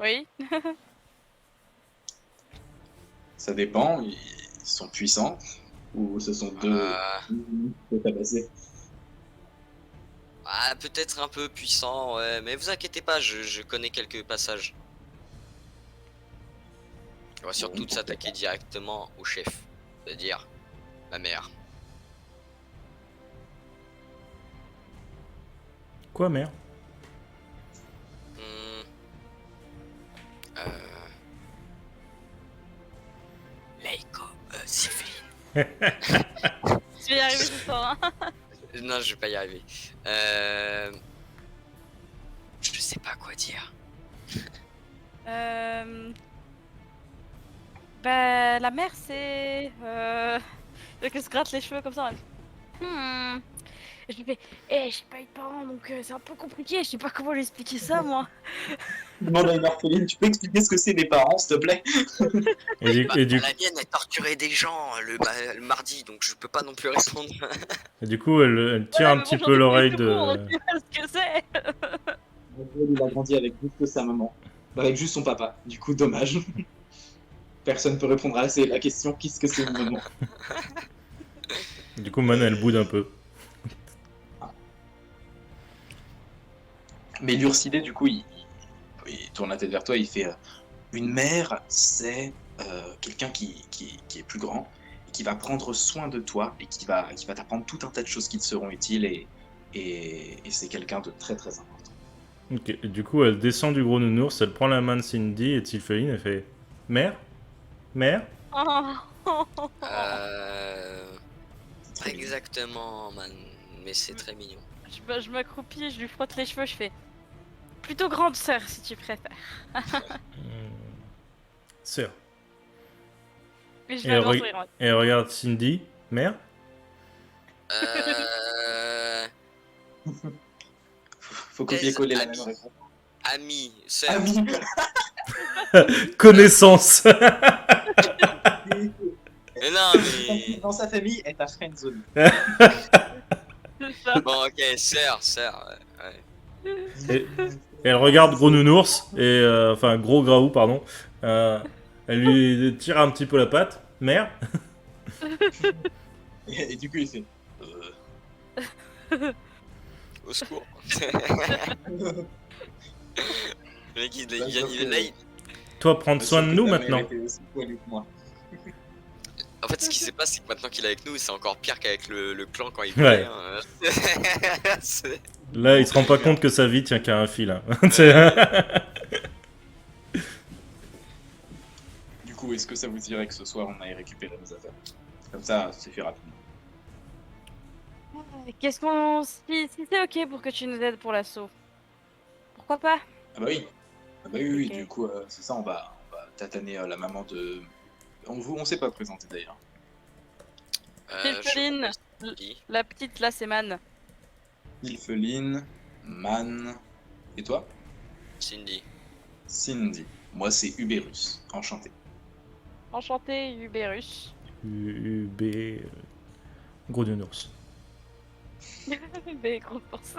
[SPEAKER 4] mais... Oui.
[SPEAKER 1] Ça dépend. Ils sont puissants. Ou ce sont deux de tabasser.
[SPEAKER 3] Peut-être un peu puissant, ouais. Mais vous inquiétez pas, je connais quelques passages. On va surtout
[SPEAKER 1] Bon,
[SPEAKER 3] s'attaquer directement au chef. C'est-à-dire ma mère.
[SPEAKER 2] Quoi, mère?
[SPEAKER 3] Hmm. Leiko, Sylvie.
[SPEAKER 4] Tu vas y arriver ce soir, hein.
[SPEAKER 3] Non, je vais pas y arriver. Je sais pas quoi dire.
[SPEAKER 4] Bah, la mère, c'est... qu'elle se gratte les cheveux comme ça. Je lui fais, j'ai pas eu de parents, donc c'est un peu compliqué, je sais pas comment lui expliquer ça, moi.
[SPEAKER 1] Demande à une orpheline, tu peux expliquer ce que c'est des parents, s'il te plaît?
[SPEAKER 2] Et du,
[SPEAKER 3] La mienne, elle torturait des gens le mardi, donc je peux pas non plus répondre.
[SPEAKER 2] et du coup, elle tire
[SPEAKER 4] Ouais,
[SPEAKER 2] un
[SPEAKER 4] mais
[SPEAKER 2] petit
[SPEAKER 4] bon,
[SPEAKER 2] peu
[SPEAKER 4] j'en ai
[SPEAKER 2] l'oreille
[SPEAKER 4] plus de cours, donc
[SPEAKER 2] de...
[SPEAKER 4] tu vois ce que c'est.
[SPEAKER 1] Il a grandi avec juste sa maman. Avec juste son papa. Du coup, dommage. Personne peut répondre à la question qu'est-ce que c'est une maman?
[SPEAKER 2] Du coup, Man, elle boude un peu.
[SPEAKER 1] Mais Lurcidé, du coup, il tourne la tête vers toi, il fait une mère, c'est quelqu'un qui est plus grand et qui va prendre soin de toi et qui va t'apprendre tout un tas de choses qui te seront utiles et c'est quelqu'un de très très important.
[SPEAKER 2] Ok, et du coup, elle descend du gros nounours, elle prend la main de Cindy et Tiffany, elle fait... Mère? Mère?
[SPEAKER 3] Pas exactement, man, mais c'est très mignon.
[SPEAKER 4] Je m'accroupis, je lui frotte les cheveux, je fais... Plutôt grande sœur, si tu préfères.
[SPEAKER 2] Sœur.
[SPEAKER 4] Et je
[SPEAKER 2] Et
[SPEAKER 4] vais
[SPEAKER 2] elle,
[SPEAKER 4] avoir un sourire, ouais.
[SPEAKER 2] et elle regarde Cindy. Mère?
[SPEAKER 1] Faut copier-coller la
[SPEAKER 3] Ami.
[SPEAKER 1] même réponse.
[SPEAKER 3] Ami, sœur.
[SPEAKER 1] Ah oui.
[SPEAKER 2] Connaissance.
[SPEAKER 3] Mais non, mais...
[SPEAKER 1] Dans sa famille, elle t'a friendzone.
[SPEAKER 4] C'est ça.
[SPEAKER 3] Bon, ok, sœur, ouais.
[SPEAKER 2] Et elle regarde gros nounours, et enfin gros graou, pardon. Elle lui tire un petit peu la patte. Mère?
[SPEAKER 1] Et du coup, il fait.
[SPEAKER 3] Au secours. Le mec,
[SPEAKER 2] Toi, prendre soin de nous maintenant.
[SPEAKER 3] En fait, ce qui se passe, c'est que maintenant qu'il est avec nous, c'est encore pire qu'avec le clan quand il
[SPEAKER 2] Ouais.
[SPEAKER 3] venait. Hein. C'est-
[SPEAKER 2] Là, il se rend pas compte que sa vie tient qu'à un fil. Hein.
[SPEAKER 1] Du coup, est-ce que ça vous dirait que ce soir on aille récupérer nos affaires? Comme ça, c'est fait rapidement.
[SPEAKER 4] Qu'est-ce qu'on... Si c'est ok pour que tu nous aides pour l'assaut. Pourquoi pas?
[SPEAKER 1] Ah bah oui. Ah bah oui,
[SPEAKER 4] Ok.
[SPEAKER 1] du coup, c'est ça, on va tataner la maman de... On s'est pas présenté d'ailleurs.
[SPEAKER 4] Pilpeline,
[SPEAKER 3] je dis,
[SPEAKER 4] la petite là, c'est Man.
[SPEAKER 1] Ilfeline, Man... Et toi?
[SPEAKER 3] Cindy.
[SPEAKER 1] Cindy. Moi, c'est Uberus. Enchanté.
[SPEAKER 4] Enchanté, Uberus.
[SPEAKER 2] UB. Gros nounours.
[SPEAKER 4] Des gros forces.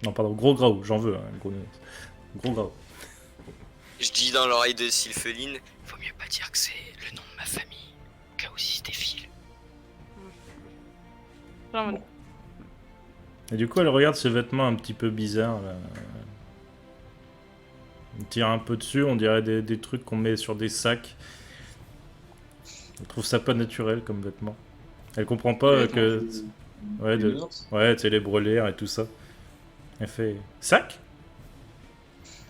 [SPEAKER 2] Non, pardon, gros Graou, j'en veux, hein, gros Graou.
[SPEAKER 3] Je dis dans l'oreille de Sylpheline, faut mieux pas dire que c'est le nom de ma famille, cas où si c'était fil.
[SPEAKER 4] Genre,
[SPEAKER 1] Bon.
[SPEAKER 2] Et du coup, elle regarde ses vêtements un petit peu bizarres, là. On tire un peu dessus, on dirait des trucs qu'on met sur des sacs. Elle trouve ça pas naturel comme vêtement. Elle comprend pas que... Ouais, ouais, tu sais, les brûlures et tout ça. Elle fait... Sac?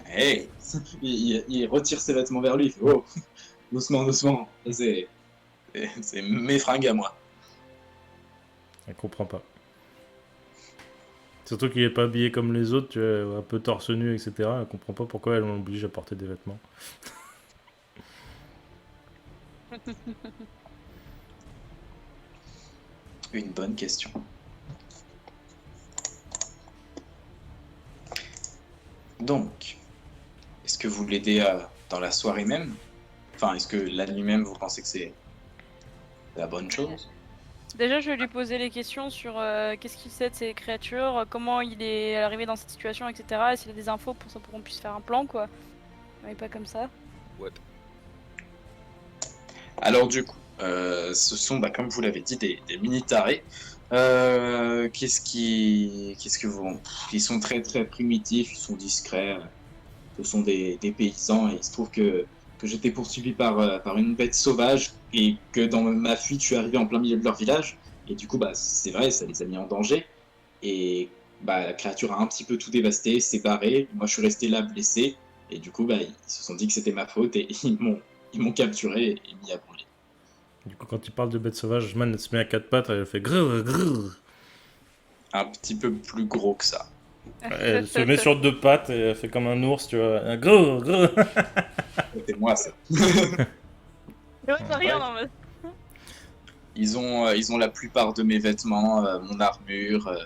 [SPEAKER 1] Hey, il retire ses vêtements vers lui, il fait oh, doucement, doucement, c'est mes fringues à moi.
[SPEAKER 2] Elle comprend pas. Surtout qu'il est pas habillé comme les autres, tu vois, un peu torse nu, etc. Elle comprend pas pourquoi elle l'oblige à porter des vêtements.
[SPEAKER 1] Une bonne question. Donc, est-ce que vous l'aidez dans la soirée même? Enfin, est-ce que la nuit même, vous pensez que c'est la bonne chose?
[SPEAKER 4] Déjà, je vais lui poser les questions sur qu'est-ce qu'il sait de ces créatures, comment il est arrivé dans cette situation, etc. Et s'il a des infos pour ça, pour qu'on puisse faire un plan, quoi. Mais pas comme ça.
[SPEAKER 3] Ouais.
[SPEAKER 1] Alors du coup, ce sont, comme vous l'avez dit, des mini-tarés. Qu'est-ce que vous... Ils sont très très primitifs, ils sont discrets. Ce sont des paysans et il se trouve que j'étais poursuivi par une bête sauvage et que dans ma fuite, je suis arrivé en plein milieu de leur village. Et du coup, c'est vrai, ça les a mis en danger. Et la créature a un petit peu tout dévasté, s'est barrée. Moi, je suis resté là blessé. Et du coup, ils se sont dit que c'était ma faute et ils m'ont capturé et mis à brûler.
[SPEAKER 2] Du coup, quand il parle de bête sauvage, Man elle se met à quatre pattes, elle fait grrr, grrr.
[SPEAKER 1] Un petit peu plus gros que ça.
[SPEAKER 2] Elle se met sur deux pattes et elle fait comme un ours, tu vois. Un grrr, grrr.
[SPEAKER 1] C'était moi, ça.
[SPEAKER 4] Ouais, ça rien, non, mais...
[SPEAKER 1] Ils ont la plupart de mes vêtements, mon armure,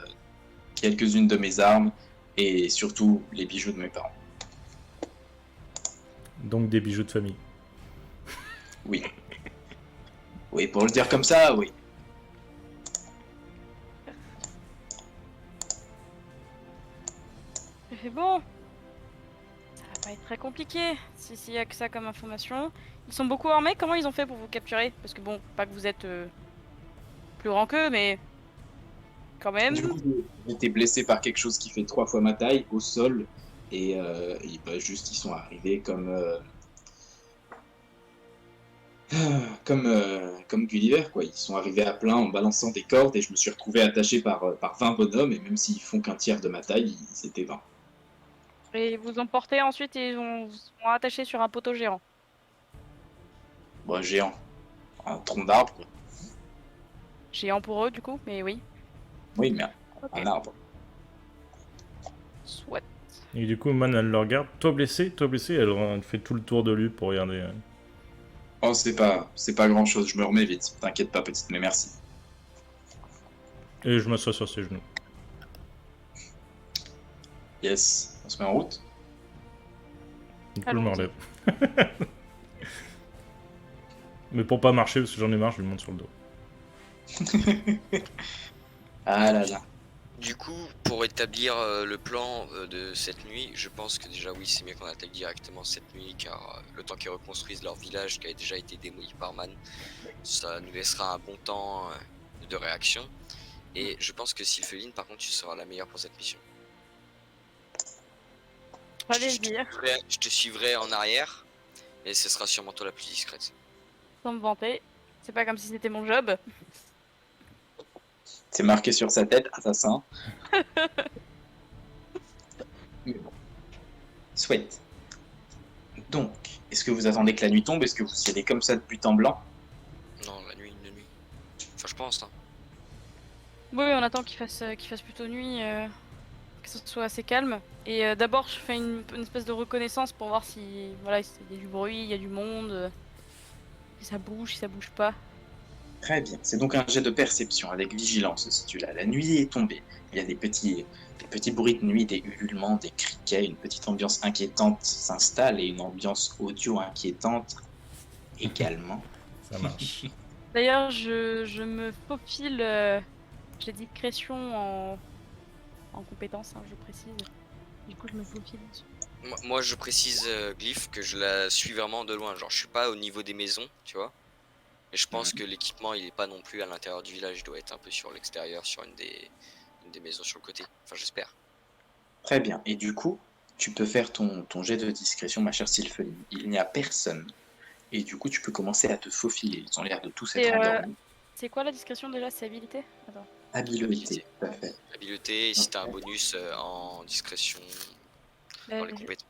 [SPEAKER 1] quelques-unes de mes armes et surtout les bijoux de mes parents.
[SPEAKER 2] Donc des bijoux de famille.
[SPEAKER 1] Oui. Oui, pour le dire comme ça, oui.
[SPEAKER 4] J'ai fait bon. Ça va pas être très compliqué, s'il y a que ça comme information. Ils sont beaucoup armés, comment ils ont fait pour vous capturer? Parce que bon, pas que vous êtes plus grand qu'eux, mais quand même.
[SPEAKER 1] Du coup, j'ai été blessé par quelque chose qui fait 3 fois ma taille au sol et juste ils sont arrivés comme Gulliver, quoi. Ils sont arrivés à plein en balançant des cordes et je me suis retrouvé attaché par 20 bonhommes et même s'ils font qu'un tiers de ma taille, ils étaient 20.
[SPEAKER 4] Et ils vous ont porté ensuite et ils vous ont attaché sur un poteau géant.
[SPEAKER 1] Bon, géant. Un tronc d'arbre, quoi.
[SPEAKER 4] Géant pour eux, du coup, mais oui.
[SPEAKER 1] Oui, mais
[SPEAKER 4] Ok.
[SPEAKER 1] un arbre.
[SPEAKER 4] Soit.
[SPEAKER 2] Et du coup, Man, elle le regarde. Toi blessé, elle fait tout le tour de lui pour regarder.
[SPEAKER 1] Oh, c'est pas grand chose, je me remets vite. T'inquiète pas, petite, mais merci.
[SPEAKER 2] Et je m'assois sur ses genoux.
[SPEAKER 1] Yes, on se met en route.
[SPEAKER 2] Du coup, je
[SPEAKER 4] Allons-y.
[SPEAKER 2] me relève. Mais pour pas marcher, parce que j'en ai marre, je lui monte sur le dos.
[SPEAKER 1] Ah là là.
[SPEAKER 3] Du coup, pour établir le plan de cette nuit, je pense que déjà oui, c'est mieux qu'on attaque directement cette nuit, car le temps qu'ils reconstruisent leur village qui a déjà été démoli par Man, ça nous laissera un bon temps de réaction. Et je pense que Sylpheline, par contre, tu seras la meilleure pour cette mission.
[SPEAKER 4] Fallait le dire,
[SPEAKER 3] Je te suivrai en arrière, et ce sera sûrement toi la plus discrète.
[SPEAKER 4] sans me vanter. C'est pas comme si c'était mon job.
[SPEAKER 1] C'est marqué sur sa tête, assassin. Mais bon. Sweat. Donc, est-ce que vous attendez que la nuit tombe? Est-ce que vous y allez comme ça de but en blanc?
[SPEAKER 3] Non, la nuit, une nuit. Enfin, je pense, hein.
[SPEAKER 4] Oui, on attend qu'il fasse plutôt nuit, que ce soit assez calme. Et d'abord, je fais une espèce de reconnaissance pour voir si, voilà, s'il y a du bruit, il y a du monde, si ça bouge pas.
[SPEAKER 1] Très bien. C'est donc un jet de perception avec vigilance, si tu l'as. La nuit est tombée. Il y a des petits bruits de nuit, des ululements, des criquets, une petite ambiance inquiétante s'installe et une ambiance audio inquiétante également.
[SPEAKER 2] Ça marche.
[SPEAKER 4] D'ailleurs, je me faufile, j'ai discrétion en compétence, hein, je précise. Du coup, je me faufile dessus.
[SPEAKER 3] Moi, je précise, Glyph, que je la suis vraiment de loin. Genre, je suis pas au niveau des maisons, tu vois. Et je pense que l'équipement, il est pas non plus à l'intérieur du village. Il doit être un peu sur l'extérieur, sur une des maisons sur le côté. Enfin, j'espère.
[SPEAKER 1] Très bien. Et du coup, tu peux faire ton jet de discrétion, ma chère Sylpheline. Il n'y a personne. Et du coup, tu peux commencer à te faufiler. Ils ont l'air de tous être endormis.
[SPEAKER 4] C'est quoi la discrétion déjà? C'est habilité? Attends.
[SPEAKER 1] Habileté, tout à fait.
[SPEAKER 3] Habileté, et si t'as un
[SPEAKER 1] Ok.
[SPEAKER 3] bonus en discrétion dans les compétences.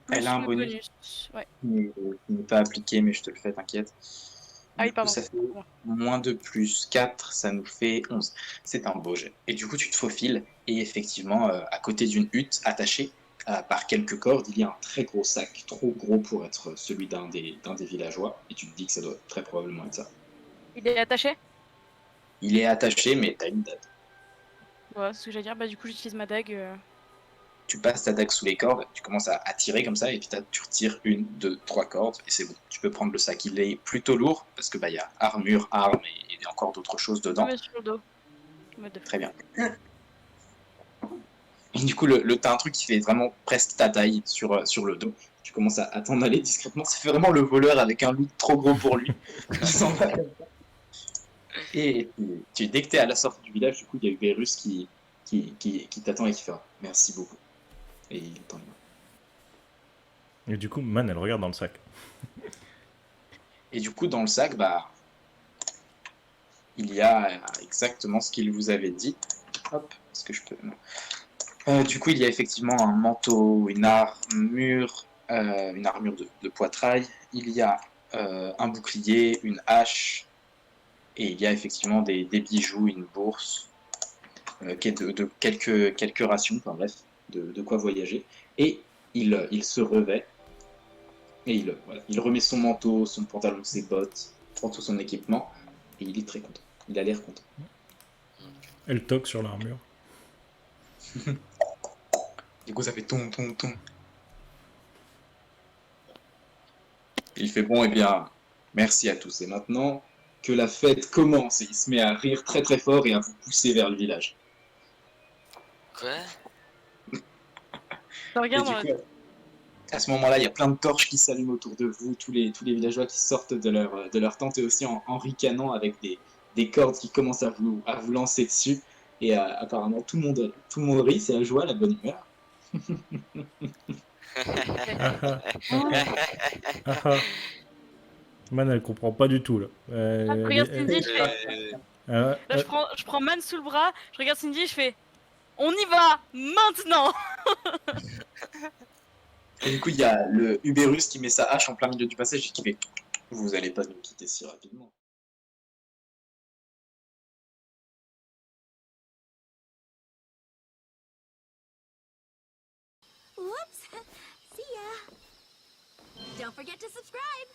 [SPEAKER 4] Plus
[SPEAKER 1] Elle a un
[SPEAKER 4] le
[SPEAKER 1] bonus.
[SPEAKER 4] bonus. Ouais.
[SPEAKER 1] Qui n'est pas appliqué, mais je te le fais, t'inquiète.
[SPEAKER 4] Ah
[SPEAKER 1] Du
[SPEAKER 4] oui,
[SPEAKER 1] coup,
[SPEAKER 4] pardon.
[SPEAKER 1] ça fait moins de plus 4, ça nous fait 11. C'est un beau jet. Et du coup, tu te faufiles, et effectivement, à côté d'une hutte attachée par quelques cordes, il y a un très gros sac, trop gros pour être celui d'un des villageois, et tu te dis que ça doit très probablement être ça.
[SPEAKER 4] Il est attaché?
[SPEAKER 1] Il est attaché, mais t'as une date.
[SPEAKER 4] Ouais, c'est ce que j'allais dire. Bah, du coup, j'utilise ma dague.
[SPEAKER 1] Tu passes ta dague sous les cordes, tu commences à tirer comme ça, et puis tu retires 1, 2, 3 cordes, et c'est bon. Tu peux prendre le sac. Il est plutôt lourd, parce que y a armure, armes, et encore d'autres choses
[SPEAKER 4] Je
[SPEAKER 1] dedans.
[SPEAKER 4] mets sur le dos. Mode de
[SPEAKER 1] Très bien. Et du coup, t'as un truc qui fait vraiment presque ta taille sur le dos. Tu commences à t'en aller discrètement. Ça fait vraiment le voleur avec un loot trop gros pour lui. Il s'en va comme ça. Et dès que t'es à la sortie du village, du coup, il y a Uberus qui t'attend et qui fait merci beaucoup. Et il t'en va.
[SPEAKER 2] Et du coup, Man, elle regarde dans le sac.
[SPEAKER 1] Et du coup, dans le sac, il y a exactement ce qu'il vous avait dit. Hop, est-ce que je peux. Non. Du coup, il y a effectivement un manteau, une armure de poitrail. Il y a un bouclier, une hache, et il y a effectivement des bijoux, une bourse, de quelques rations, enfin bref, de quoi voyager. Et il se revêt, et voilà, il remet son manteau, son pantalon, ses bottes, prend tout son équipement, et il est très content. Il a l'air content.
[SPEAKER 2] Elle toque sur l'armure.
[SPEAKER 1] Du coup, ça fait ton. Il fait bon, eh bien, merci à tous. Et maintenant que la fête commence, et il se met à rire très très fort et à vous pousser vers le village.
[SPEAKER 3] Quoi?
[SPEAKER 4] Je
[SPEAKER 1] Et
[SPEAKER 4] regarde
[SPEAKER 1] du
[SPEAKER 4] dans
[SPEAKER 1] coup, à ce moment-là, il y a plein de torches qui s'allument autour de vous, tous les villageois qui sortent de leur tente et aussi en ricanant avec des cordes qui commencent à vous lancer dessus. Et apparemment, tout le monde rit, c'est la joie, la bonne humeur.
[SPEAKER 2] Ah ah, ah ah. Man, elle comprend pas du tout là.
[SPEAKER 4] je regarde Cindy, je fais.
[SPEAKER 3] Euh,
[SPEAKER 4] Là, je prends Man sous le bras, je regarde Cindy, je fais. On y va maintenant!
[SPEAKER 1] Et du coup, il y a le Uberus qui met sa hache en plein milieu du passage et qui fait vous allez pas nous quitter si rapidement.
[SPEAKER 5] Whoops! See ya! Don't forget to subscribe!